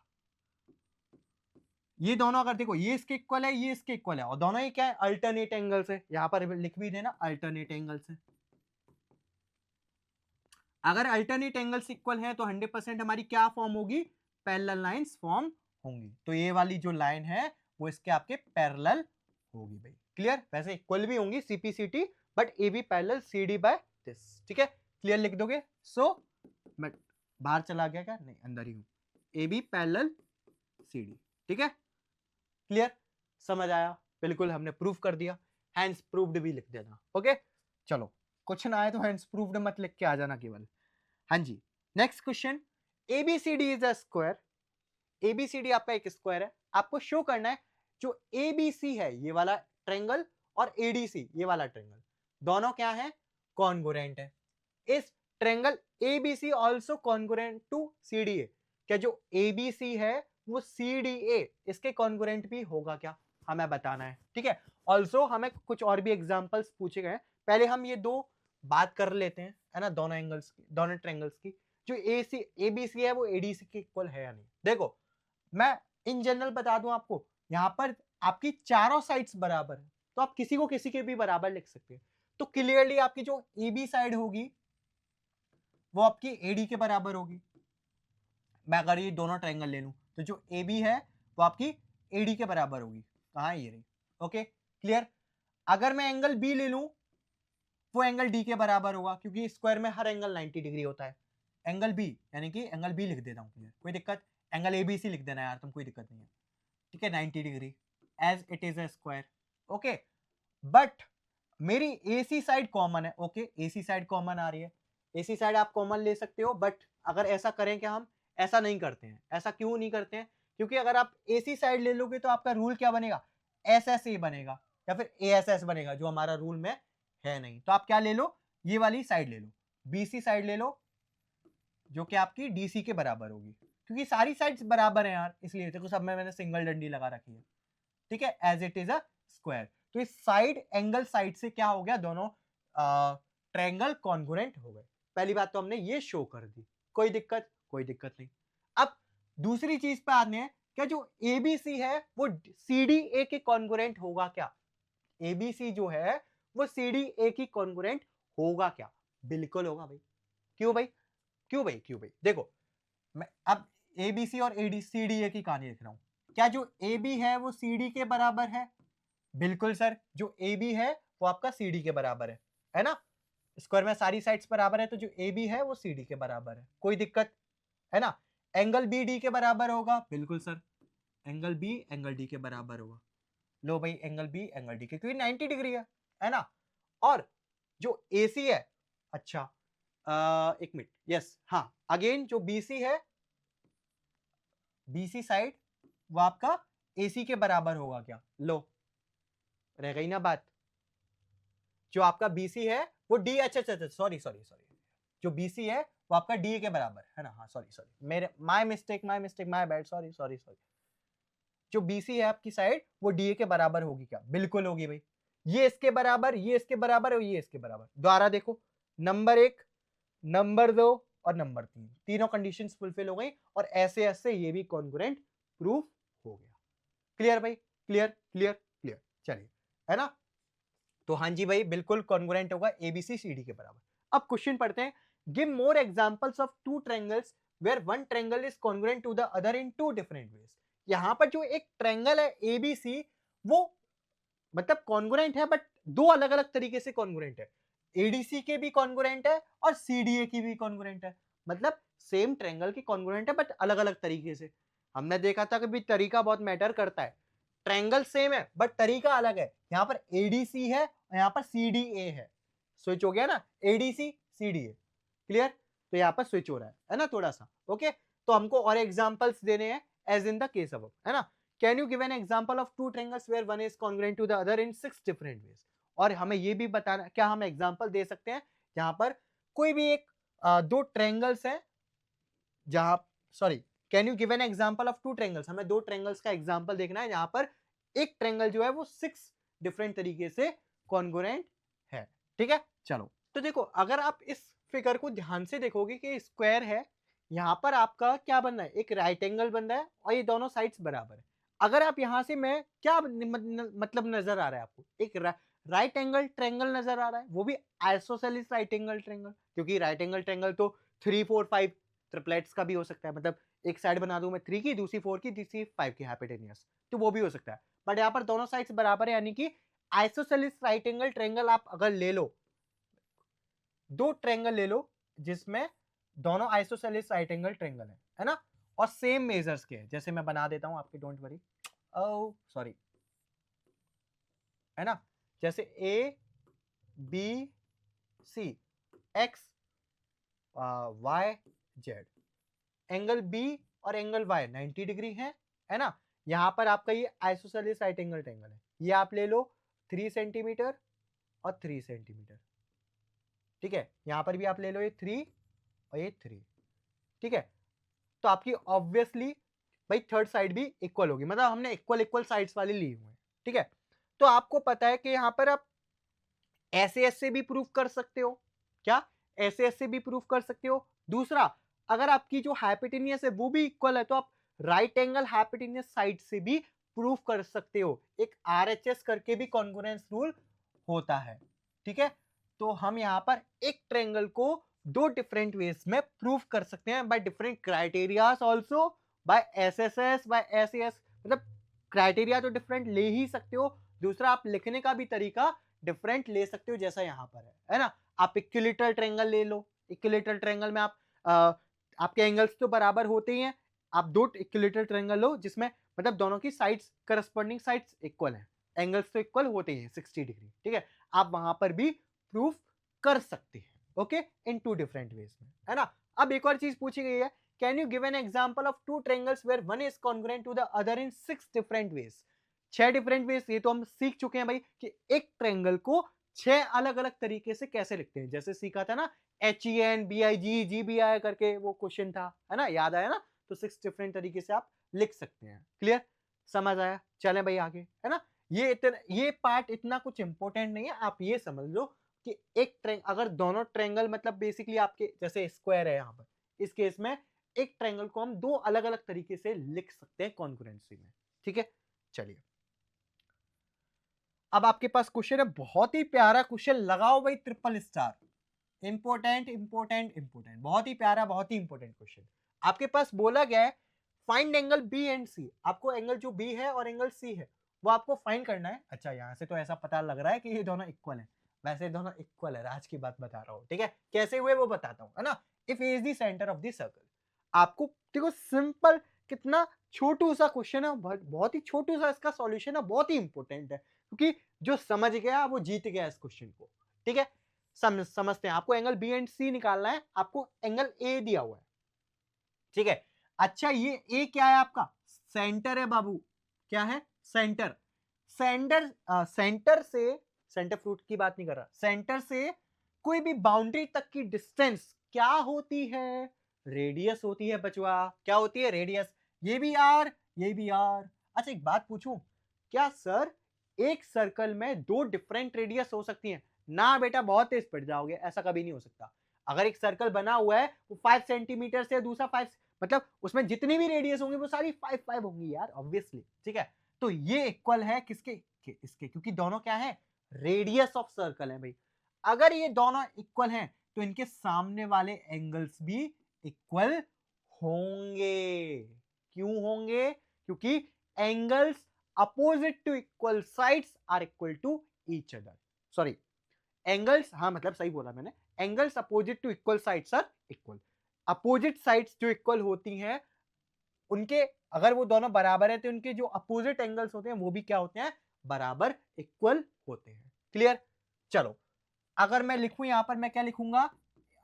ये दोनों अगर देखो ये इसके इक्वल है, ये इसके इक्वल है, और दोनों ही क्या है, अल्टरनेट एंगल्स है, यहां पर लिख भी देना अल्टरनेट एंगल्स है। अगर अल्टरनेट एंगल्स इक्वल है तो 100% हमारी क्या फॉर्म होगी, पैरेलल लाइंस फॉर्म होंगी, तो ये वाली जो लाइन है वो इसके आपके पैरेलल होगी भाई। क्लियर, वैसे इक्वल भी होंगी CPCT, but A B parallel C D by this, ठीक है। क्लियर लिख दोगे, सो मैं बाहर चला गया क्या, नहीं अंदर ही हूं, A B parallel C D, ठीक है। क्लियर, समझ आया, बिल्कुल हमने प्रूफ कर दिया, हैंड्स प्रूव्ड भी लिख देना, ओके। चलो कुछ ना आए तो हैंड्स प्रूव्ड मत लिख के आ जाना केवल। हाँ जी, next question, ABCD is a square, ABCD आपका एक स्क्वायर है, आपको शो करना है जो ABC है ये वाला ट्रायंगल और ADC ये वाला ट्रायंगल दोनों क्या है, कॉन्ग्रुएंट है। Is triangle ABC also congruent to CDA, क्या जो ABC है वो CDA इसके कॉन्ग्रुएंट भी होगा क्या, हमें बताना है, ठीक है। आल्सो हमें कुछ और भी एग्जांपल्स पूछे गए, पहले हम ये दो बात कर लेते हैं, है ना, दोनों एंगल्स की, दोनों ट्रायंगल्स की, जो ABC है वो ADC के इक्वल है या नहीं। देखो मैं इन जनरल बता दूं आपको, यहां पर आपकी चारों साइड्स बराबर है, तो आप किसी को किसी के भी बराबर लिख सकते हैं। तो क्लियरली आपकी जो AB साइड होगी वो आपकी AD के बराबर होगी। मैं अगर ये दोनों ट्रायंगल ले लूं तो जो AB है वो आपकी AD के बराबर होगी। कहां है ये रही, ओके क्लियर। अगर मैं एंगल B ले लूं वो एंगल D के बराबर होगा, क्योंकि स्क्वायर में हर एंगल 90 डिग्री होता है। एंगल B यानी कि एंगल B लिख देता हूं, क्लियर, कोई दिक्कत। एंगल ABC लिख देना यार तुम, कोई दिक्कत नहीं है, ठीक है, 90 degree as it is a square, okay. But मेरी AC साइड कॉमन है, ओके, AC साइड कॉमन आ रही है, AC साइड आप कॉमन ले सकते हो। बट अगर ऐसा करें कि हम ऐसा नहीं करते हैं, ऐसा क्यों नहीं करते हैं, क्योंकि अगर आप AC साइड ले लोगे तो आपका रूल क्या बनेगा, SSA बनेगा या फिर ASS बनेगा, जो हमारा रूल में है नहीं। तो आप क्या ले लो, ये वाली साइड ले लो, BC साइड ले लो, जो कि आपकी DC के बराबर होगी, क्योंकि सारी साइड्स बराबर हैं यार, इसलिए देखो सब में मैंने सिंगल डंडी लगा रखी है, ठीक है, as it is a square. तो इस साइड एंगल साइड से क्या हो गया, दोनों ट्रायंगल कॉन्ग्रुएंट हो गए। पहली बात तो हमने ये शो कर दी, कोई दिक्कत, कोई दिक्कत नहीं। अब दूसरी चीज पे आने हैं, क्या जो ABC है वो CDA के कॉन्ग्रुएंट होगा क्या, ABC जो है वो CDA की कॉन्ग्रुएंट होगा क्या, बिल्कुल होगा भाई। क्यों भाई, क्यों भाई, क्यों भाई, देखो मैं अब ABC और CDA की कहानी लिख रहा हूं। क्या जो AB है वो CD के बराबर है, बिल्कुल सर, जो AB है वो आपका CD के बराबर है ना, स्क्वायर में सारी साइड्स बराबर है, तो जो AB है वो CD के बराबर है, कोई दिक्कत है ना। एंगल BD के बराबर होगा, बिल्कुल sir, angle B angle D के बराबर होगा। लो भाई एंगल B एंगल D के, क्योंकि 90 डिग्री है ना। और जो AC है, अच्छा एक मिनट, यस हाँ, अगेन जो BC है, BC साइड वो आपका AC के बराबर होगा क्या, लो रह गई ना बात। जो आपका BC है वो D, अच्छा अच्छा अच्छा, सॉरी सॉरी सॉरी, जो BC है वो आपका D के बराबर है ना, हाँ सॉरी सॉरी, मेरे my mistake my bad, sorry sorry sorry. जो BC है आपकी साइड वो DA के बराबर होगी क्या, बिल्कुल होगी भाई। ये इसके बराबर, ये इसके बराबर और ये इसके बराबर, द्वारा देखो, नंबर 1, नंबर 2 और नंबर 3, तीनों कंडीशंस फुलफिल हो गई, और ऐसे ऐसे ये भी कॉन्ग्रुएंट प्रूफ हो गया। क्लियर भाई, क्लियर क्लियर क्लियर, चलिए, है ना। तो हाँ जी भाई, बिल्कुल कॉन्ग्रुएंट होगा ABC CD के बराबर। अब क्वेश्चन पढ़ते हैं, give more examples of two triangles where one triangle is congruent to the other in two different ways. यहां पर जो एक ट्रायंगल है ABC, वो मतलब कॉन्ग्रुएंट है, बट दो अलग अलग तरीके से कॉन्ग्रुएंट है। ADC के भी कॉन्ग्रुएंट है और CDA की भी कॉन्ग्रुएंट है, मतलब सेम ट्रायंगल की कॉन्ग्रुएंट है बट अलग अलग तरीके से। हमने देखा था कि भी तरीका बहुत मैटर करता है, ट्रायंगल सेम है बट तरीका अलग है। यहाँ पर ADC है और यहाँ पर CDA है, स्विच हो गया ना, ADC CDA, क्लियर। तो यहाँ पर स्विच हो रहा है ना थोड़ा सा, ओके। तो हमको और एग्जांपल्स देने हैं as in the case above, है ना। Can you give an example of two triangles where one is congruent to the other in 6 different ways. और हमें ये भी बताना, क्या हम एग्जांपल दे सकते हैं जहां पर कोई भी एक दो ट्रायंगल्स हैं जहां, sorry, can you give an example of two triangles, हमें दो ट्रायंगल्स का एग्जांपल देखना है जहां पर एक ट्रायंगल जो है वो 6 डिफरेंट तरीके से कॉन्ग्रुएंट है, ठीक है। चलो तो देखो, अगर आप इस फिगर को ध्यान से देखोगे कि स्क्वायर है, यहाँ पर आपका क्या बन रहा है, एक राइट एंगल बन रहा है और ये दोनों साइड्स बराबर है। अगर आप यहाँ से, मैं क्या मतलब नजर आ रहा है आपको, एक राइट एंगल ट्रायंगल नजर आ रहा है, वो भी आइसोसेलेस राइट एंगल ट्रायंगल, क्योंकि राइट एंगल ट्रायंगल तो 3 4 5 ट्रिपलेट्स का भी हो सकता है, मतलब एक साइड बना दूं मैं 3 की, दूसरी 4 की, तीसरी 5 की, हाइपोटेनियस, तो वो भी हो सकता है। बट यहाँ पर दोनों साइड्स बराबर है, यानी कि आइसोसेलेस राइट एंगल ट्रायंगल आप अगर ले लो, दो ट्रायंगल ले लो जिसमें दोनों आइसोसेलेस राइट एंगल ट्रायंगल है ना, और सेम मेजर्स के हैं, जैसे मैं बना देता हूं आपके, डोंट वरी, ओ सॉरी, है ना, जैसे ABC, X Y Z, angle B और एंगल वाई 90 डिग्री है ना। यहाँ पर आपका ये आइसोसेलेस राइट एंगल ट्रायंगल है, ये आप ले लो 3 सेंटीमीटर और 3 सेंटीमीटर, ठीक है। यहाँ पर भी आप ले लो ये 3 और ये 3, ठीक है। तो आपकी ऑब्वियसली भाई थर्ड साइड भी इक्वल होगी, मतलब हमने इक्वल इक्वल साइड्स वाली ली हुई है, ठीक है। तो आपको पता है कि यहाँ पर आप ऐसे ऐसे भी प्रूफ कर सकते हो, क्या ऐसे ऐसे भी प्रूफ कर सकते हो। दूसरा, अगर आपकी जो हाइपोटेनियस है वो भी इक्वल है तो आप राइट एंगल हाइपोटेनियस साइड से भी प्रूफ कर सकते हो। एक आरएचएस करके भी कॉन्ग्रुएंस रूल होता है, ठीक है। तो हम यहाँ पर एक ट्रायंगल को दो डिफरेंट वेज में प्रूफ कर सकते हैं, by different criterias also, by SSS, by SS, मतलब क्राइटेरिया तो डिफरेंट ले ही सकते हो। दूसरा, आप लिखने का भी तरीका डिफरेंट ले सकते हो, जैसा यहाँ पर है ना। आप इक्विलैटरल ट्रायंगल ले लो, इक्विलैटरल ट्रायंगल में आप आपके एंगल्स तो बराबर होते ही हैं। आप दो इक्विलैटरल ट्रायंगल लो जिसमें मतलब दोनों की साइड्स करस्पॉन्डिंग साइड्स इक्वल हैं, एंगल्स तो इक्वल होते ही हैं 60 डिग्री, ठीक है। आप वहां पर भी प्रूफ कर सकते हैं, okay, in two different ways में, है ना। अब एक और चीज पूछी गई है, can you give an example of two triangles where one is congruent to the other in 6 different ways. 6 different ways, ये तो हम सीख चुके हैं भाई कि एक ट्रायंगल को 6 अलग अलग तरीके से कैसे लिखते हैं। जैसे सीखा था ना HEN BIG करके वो क्वेश्चन था, है ना, याद आया ना। तो 6 डिफरेंट तरीके से आप लिख सकते हैं। क्लियर, समझ आया। चलें भाई आगे, है ना। ये पार्ट इतना कुछ इंपॉर्टेंट नहीं है, आप ये समझ लो कि एक अगर दोनों ट्रायंगल मतलब बेसिकली आपके जैसे स्क्वायर है यहाँ पर, इस केस में एक ट्रायंगल को हम दो अलग अलग तरीके से लिख सकते हैं कॉन्ग्रुएंसी में, ठीक है। चलिए, अब आपके पास क्वेश्चन है, बहुत ही प्यारा क्वेश्चन, लगाओ भाई triple star. Important important important, बहुत ही प्यारा, बहुत ही इंपोर्टेंट क्वेश्चन। आपके पास बोला गया है फाइंड एंगल बी एंड सी। आपको एंगल जो बी है और एंगल सी है वो आपको फाइंड करना है। अच्छा, यहां से तो ऐसा पता लग रहा है कि ये दोनों इक्वल है, वैसे दोनों इक्वल है, राज की बात बता रहा हूँ, ठीक है। कैसे हुए वो बताता हूँ, है ना। If A is the centre of the circle, आपको देखो सिंपल, कितना छोटू सा क्वेश्चन है, बहुत ही छोटू सा इसका सॉल्यूशन है, बहुत ही इंपॉर्टेंट है, क्योंकि जो समझ गया वो जीत गया इस क्वेश्चन को, ठीक है। समझते हैं, आपको एंगल बी एंड सी निकालना है, आपको एंगल ए दिया हुआ है, ठीक है। अच्छा, ये ए क्या है आपका, सेंटर है बाबू, क्या है, सेंटर। सेंटर से, सेंटर फ्रूट की बात नहीं कर रहा, सेंटर से कोई भी बाउंड्री तक की डिस्टेंस क्या होती है, रेडियस होती है बचवा, क्या होती है, रेडियस। ये भी आर, ये भी आर। अच्छा, एक बात पूछूं, क्या सर एक सर्कल में दो डिफरेंट रेडियस हो सकती हैं? ना बेटा, बहुत तेज पड़ जाओगे, ऐसा कभी नहीं हो सकता। अगर एक सर्कल बना हुआ है वो 5 सेंटीमीटर से दूसरा 5, मतलब उसमें जितनी भी रेडियस होंगी वो सारी 5 होंगी यार, ऑब्वियसली, ठीक है। तो ये इक्वल है किसके, इसके, क्योंकि दोनों क्या है, रेडियस ऑफ सर्कल है भाई। अगर ये दोनों इक्वल हैं तो इनके सामने वाले एंगल्स भी इक्वल होंगे। क्यों होंगे? क्योंकि angles opposite to equal sides are equal to each other. Sorry, angles, हाँ मतलब सही बोला मैंने, angles opposite to equal sides are equal. Opposite sides जो इक्वल होती हैं उनके, अगर वो दोनों बराबर है तो उनके जो अपोजिट एंगल्स होते हैं वो भी क्या होते हैं, बराबर इक्वल होते हैं। क्लियर। चलो, अगर मैं लिखूं यहां पर, मैं क्या लिखूंगा,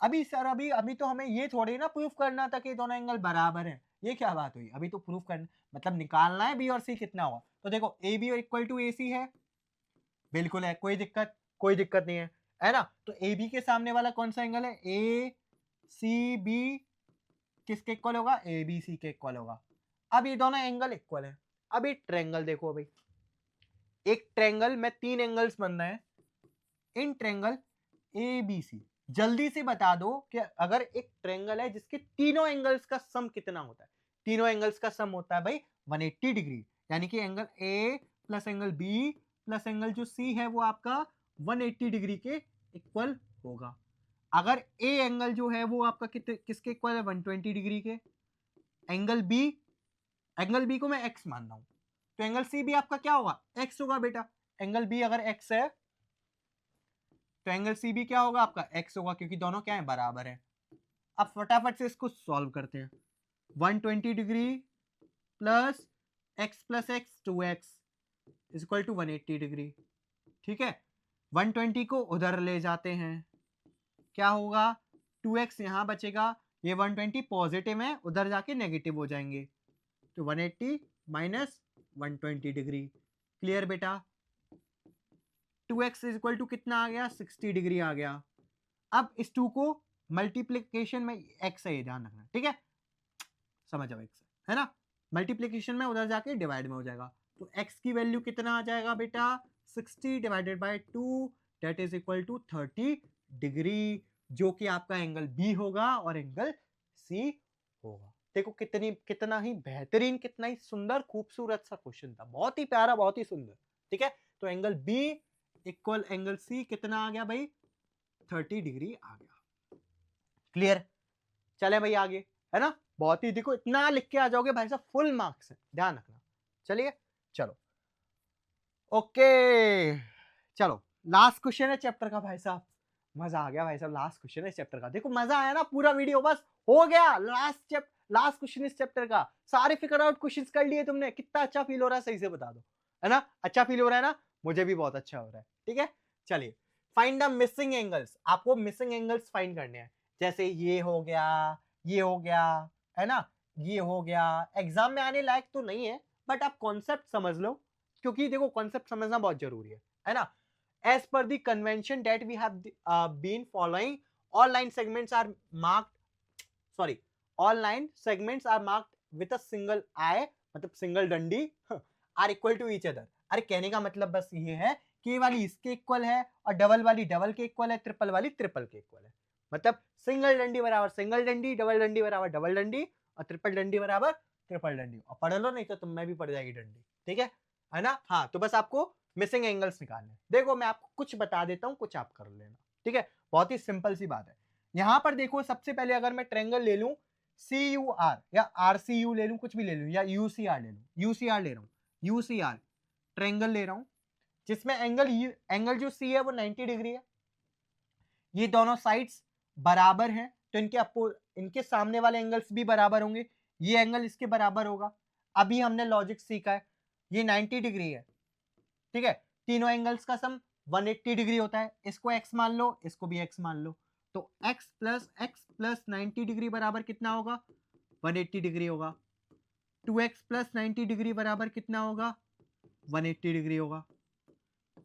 अभी सर अभी अभी तो हमें ये थोड़ी ना प्रूफ करना था कि दोनों एंगल बराबर है, ये क्या बात हुई, अभी तो प्रूफ करना मतलब निकालना है बी और सी कितना हुआ। तो देखो ए बी इक्वल टू ए सी है, बिल्कुल है, कोई दिक्कत, कोई दिक्कत नहीं है ना। तो ए बी के सामने वाला कौन सा एंगल है, ए सी बी, किसके इक्वल होगा, ए बी सी के इक्वल होगा। अब ये दोनों एंगल इक्वल है। अब ये ट्रायंगल देखो भाई, एक ट्रायंगल में 3 एंगल्स बन रहे हैं, इन ट्रायंगल ए बी सी, जल्दी से बता दो कि अगर एक ट्रायंगल है जिसके तीनों एंगल्स का सम कितना होता है। तीनों एंगल्स का सम होता है भाई 180 डिग्री, यानी कि angle A plus angle B plus angle जो सी है वो आपका 180 डिग्री के इक्वल होगा। अगर ए एंगल जो है वो आपका किसके इक्वल है, 120 डिग्री के। एंगल बी को मैं एक्स मान रहा हूं, तो एंगल सी भी आपका क्या होगा, एक्स होगा बेटा। एंगल बी अगर एक्स है तो एंगल सी भी क्या होगा आपका, एक्स होगा, क्योंकि दोनों क्या है, बराबर है। अब फटाफट से इसको सॉल्व करते हैं। 120 degree plus X 2x is equal to 180 degree, ठीक है। 120 को उधर ले जाते हैं, क्या होगा, 2x यहां बचेगा, ये 120 पॉजिटिव है, उधर जाके नेगेटिव हो जाएंगे, तो 180 माइनस 120 डिग्री। क्लियर बेटा? 2x इज इक्वल टू कितना आ गया? 60 डिग्री आ गया। अब इस 2 को मल्टीप्लीकेशन में x है, ये ध्यान रखना, ठीक है, समझ जाओ, x है ना, मल्टीप्लीकेशन में उधर जाके डिवाइड में हो जाएगा, तो x की वैल्यू कितना आ जाएगा बेटा? 60 divided by 2 that is equal to 30 degree, जो कि आपका एंगल B होगा और एंगल C होगा। देखो कितना ही बेहतरीन, कितना ही सुंदर खूबसूरत सा क्वेश्चन था, बहुत ही प्यारा, बहुत ही सुंदर, ठीक है। तो angle B equal angle C कितना आ गया भाई? 30 डिग्री आ गया। क्लियर? चले भाई आगे, है ना, बहुत ही, देखो इतना लिख के आ जाओगे भाई साहब, फुल मार्क्स है, ध्यान रखना। चलिए चलो, ओके चलो, लास्ट क्वेश्चन है चैप्टर का भाई साहब, मजा आ गया भाई साहब, लास्ट क्वेश्चन है चैप्टर का, देखो मजा आया ना, पूरा वीडियो बस हो गया, लास्ट क्वेश्चन इस चैप्टर का, सारे फिगर आउट क्वेश्चंस कर लिए तुमने, कितना अच्छा फील हो रहा है, सही से बता दो, है ना, अच्छा फील हो रहा है ना, मुझे भी बहुत अच्छा हो रहा है, ठीक है। चलिए, फाइंड द मिसिंग एंगल्स, आपको मिसिंग एंगल्स फाइंड करने हैं, जैसे ये हो गया, ये हो गया, है ना, ये हो गया, एग्जाम में आने लायक तो नहीं है, बट आप कॉन्सेप्ट समझ लो, क्योंकि देखो कॉन्सेप्ट समझना बहुत जरूरी है ना। As per the convention that we have been following, all line segments are marked, sorry, all line segments are marked with a single eye, मतलब सिंगल डंडी, are equal to each other। अरे कहने का मतलब बस ये है कि ये वाली इसके इक्वल है और डबल वाली डबल के इक्वल है, ट्रिपल वाली ट्रिपल के इक्वल है, मतलब सिंगल डंडी बराबर सिंगल डंडी, डबल डंडी बराबर डबल डंडी और ट्रिपल डंडी बराबर ट्रिपल डंडी। और पढ़ लो, नहीं तो तुम में भी पड़ जाएगी डंडी, ठीक है ना। हाँ, तो बस आपको मिसिंग एंगल्स निकालने, देखो मैं आपको कुछ बता देता हूं, कुछ आप कर लेना, ठीक है, बहुत ही सिंपल सी बात है। यहां पर देखो, सबसे पहले अगर मैं ट्रायंगल ले लूं CUR या RCU ले लूं, कुछ भी ले लूं, या UCR ले लूं, UCR ले रहा हूं, UCR ट्रायंगल ले रहा हूं, जिसमें एंगल जो C है वो 90 डिग्री है, ये दोनों साइड्स बराबर हैं, तो इनके सामने वाले एंगल्स भी बराबर होंगे, ये एंगल इसके बराबर होगा। अभी हमने लॉजिक सीखा है, ये 90 डिग्री है, ठीक है, तीनों एंगल्स का सम 180 डिग्री होता है, इसको x मान लो, इसको भी x मान लो, तो x प्लस 90 डिग्री बराबर कितना होगा? 180 डिग्री होगा। 2x प्लस 90 डिग्री बराबर कितना होगा? 180 डिग्री होगा।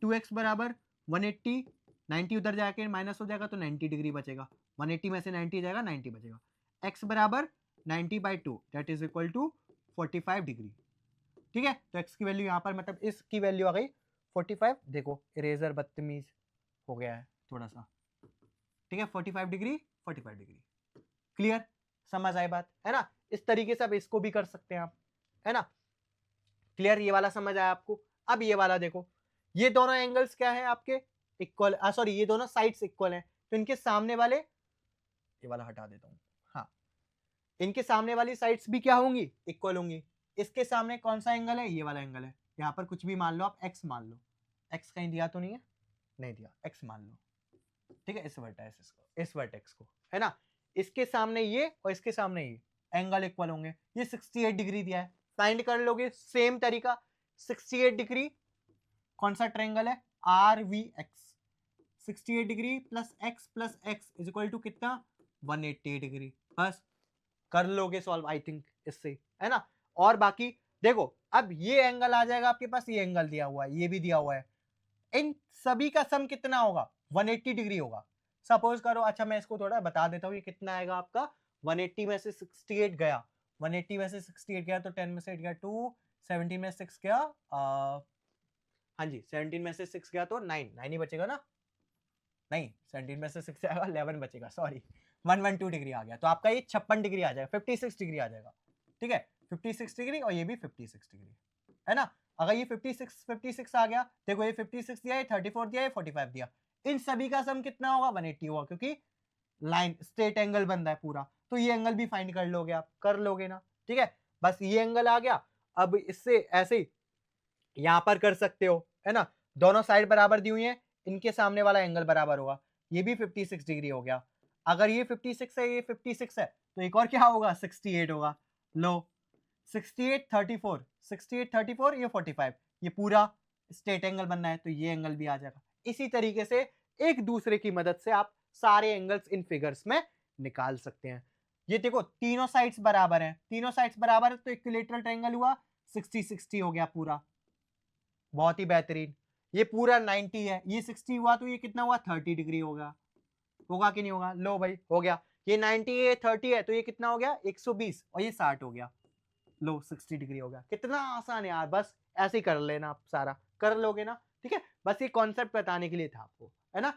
2x बराबर 180, 90 उधर जाके माइनस हो जाएगा तो 90 डिग्री बचेगा, 180 में से 90 जाएगा, 90 बचेगा। x बराबर 90/2 that is equal to 45 degree, ठीक है। तो x की वैल्यू यहाँ पर, मतलब इसकी वैल्यू आ गई 45, देखो इरेजर बदतमीज हो गया है थोड़ा सा, ठीक है, 45 डिग्री 45 डिग्री। क्लियर? समझ आई बात, है ना। इस तरीके से अब इसको भी कर सकते हैं आप, है ना। क्लियर? ये वाला समझ आया आपको। अब ये वाला देखो, ये दोनों एंगल्स क्या है आपके? इक्वल, सॉरी, ये दोनों साइड्स इक्वल हैं, तो इनके सामने वाले, ये वाला हटा देता हूं, हाँ, इनके सामने वाली साइड्स भी क्या होंगी? इक्वल होंगी। इसके सामने कौन सा एंगल है? ये वाला एंगल है। यहाँ पर कुछ भी मान लो आप, x मान लो, x कहीं दिया तो नहीं है? नहीं दिया, x मान लो, ठीक है, इस वर्टेक्स को, है ना। इसके सामने ये और इसके सामने ये एंगल इक्वल होंगे, ये 68 डिग्री दिया है, फाइंड कर लोगे सेम तरीका। 68 डिग्री कौन सा ट्रायंगल है? RVX। 68 degree plus x is equal to कितना? 180 डिग्री। बस कर लोगे सॉल्व, आई थिंक, इससे, है ना। और बाकी देखो, अब ये एंगल आ जाएगा आपके पास, ये एंगल दिया हुआ है, ये भी दिया हुआ है, इन सभी का सम कितना होगा? 180 डिग्री होगा। सपोज करो, अच्छा मैं इसको थोड़ा बता देता हूँ, ये कितना आएगा आपका? 180 में से 68 गया, 180 में से 68 गया तो 10 में से 8 गया 2, 17 में 6 गया, हाँ जी, 17 में से 6 गया तो 9 ही बचेगा ना, नहीं 17 में से 6 जाएगा, 11 बचेगा, सॉरी, 112 डिग्री आ गया, तो आपका ये 56 डिग्री आ जाएगा, 56 डिग्री आ जाएगा, ठीक है, 56 डिग्री और ये भी 56 डिग्री, है ना। अगर ये 56 आ गया, देखो ये 56 दिया, ये 34 दिया, ये 45 दिया, इन सभी का सम कितना होगा? 180 होगा, क्योंकि लाइन स्ट्रेट एंगल बन रहा है पूरा, तो ये एंगल भी फाइंड कर लोगे आप, कर लोगे ना, ठीक है। बस ये एंगल आ गया, अब इससे ऐसे ही यहां पर कर सकते हो, है ना, दोनों साइड बराबर दी हुई है, इनके सामने वाला एंगल बराबर होगा, ये भी 56 डिग्री हो गया। अगर ये 56 है, ये 56 है, तो एक और क्या होगा? 68 होगा। लो, 68 34, 68 34, ये 45, ये पूरा स्ट्रेट एंगल बनना है, तो ये एंगल भी आ जाएगा। इसी तरीके से एक दूसरे की मदद से आप सारे एंगल्स इन फिगर्स में निकाल सकते हैं। ये देखो तीनों साइड्स बराबर हैं, तीनों साइड्स बराबर है तो इक्विलेटरल ट्रायंगल हुआ 60-60 हो गया पूरा, बहुत ही बेहतरीन। ये पूरा 90 है, ये 60 हुआ तो ये कितना हुआ 30 डिग्री होगा, होगा कि नहीं होगा? लो भाई हो गया, ये 90 है 30 है तो ये कितना हो गया 120 और ये 60 हो गया, लो 60 डिग्री हो गया। कितना आसान है यार, बस ऐसे ही कर लेना, आप सारा कर लोगे ना, ठीक है। बस ये कॉन्सेप्ट बताने के लिए था आपको, है ना।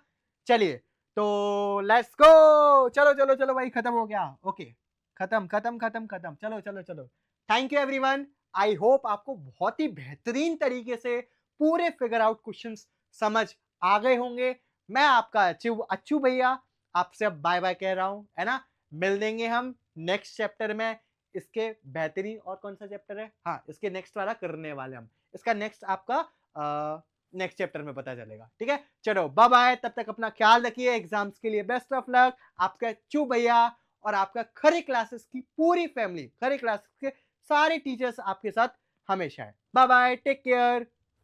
चलिए तो लेट्स गो, चलो चलो चलो भाई, खत्म हो गया, ओके खत्म खत्म खत्म खत्म, चलो चलो चलो। Thank you everyone, I hope आपको बहुत ही बेहतरीन तरीके से पूरे फिगर आउट क्वेश्चंस समझ आ गए होंगे। मैं आपका अच्छू भैया आपसे अब बाय बाय कह रहा हूं, है ना। मिल देंगे हम नेक्स्ट चैप्टर में, इसके बेहतरीन और कौन सा चैप्टर है, हाँ इसके नेक्स्ट वाला करने वाले हम, इसका नेक्स्ट आपका नेक्स्ट चैप्टर में पता चलेगा, ठीक है। चलो बाय बाय, तब तक अपना ख्याल रखिए, एग्जाम्स के लिए बेस्ट ऑफ लक। आपका चू भैया और आपका खरी क्लासेस की पूरी फैमिली, खरी क्लासेस के सारे टीचर्स आपके साथ हमेशा है। Bye bye, take care.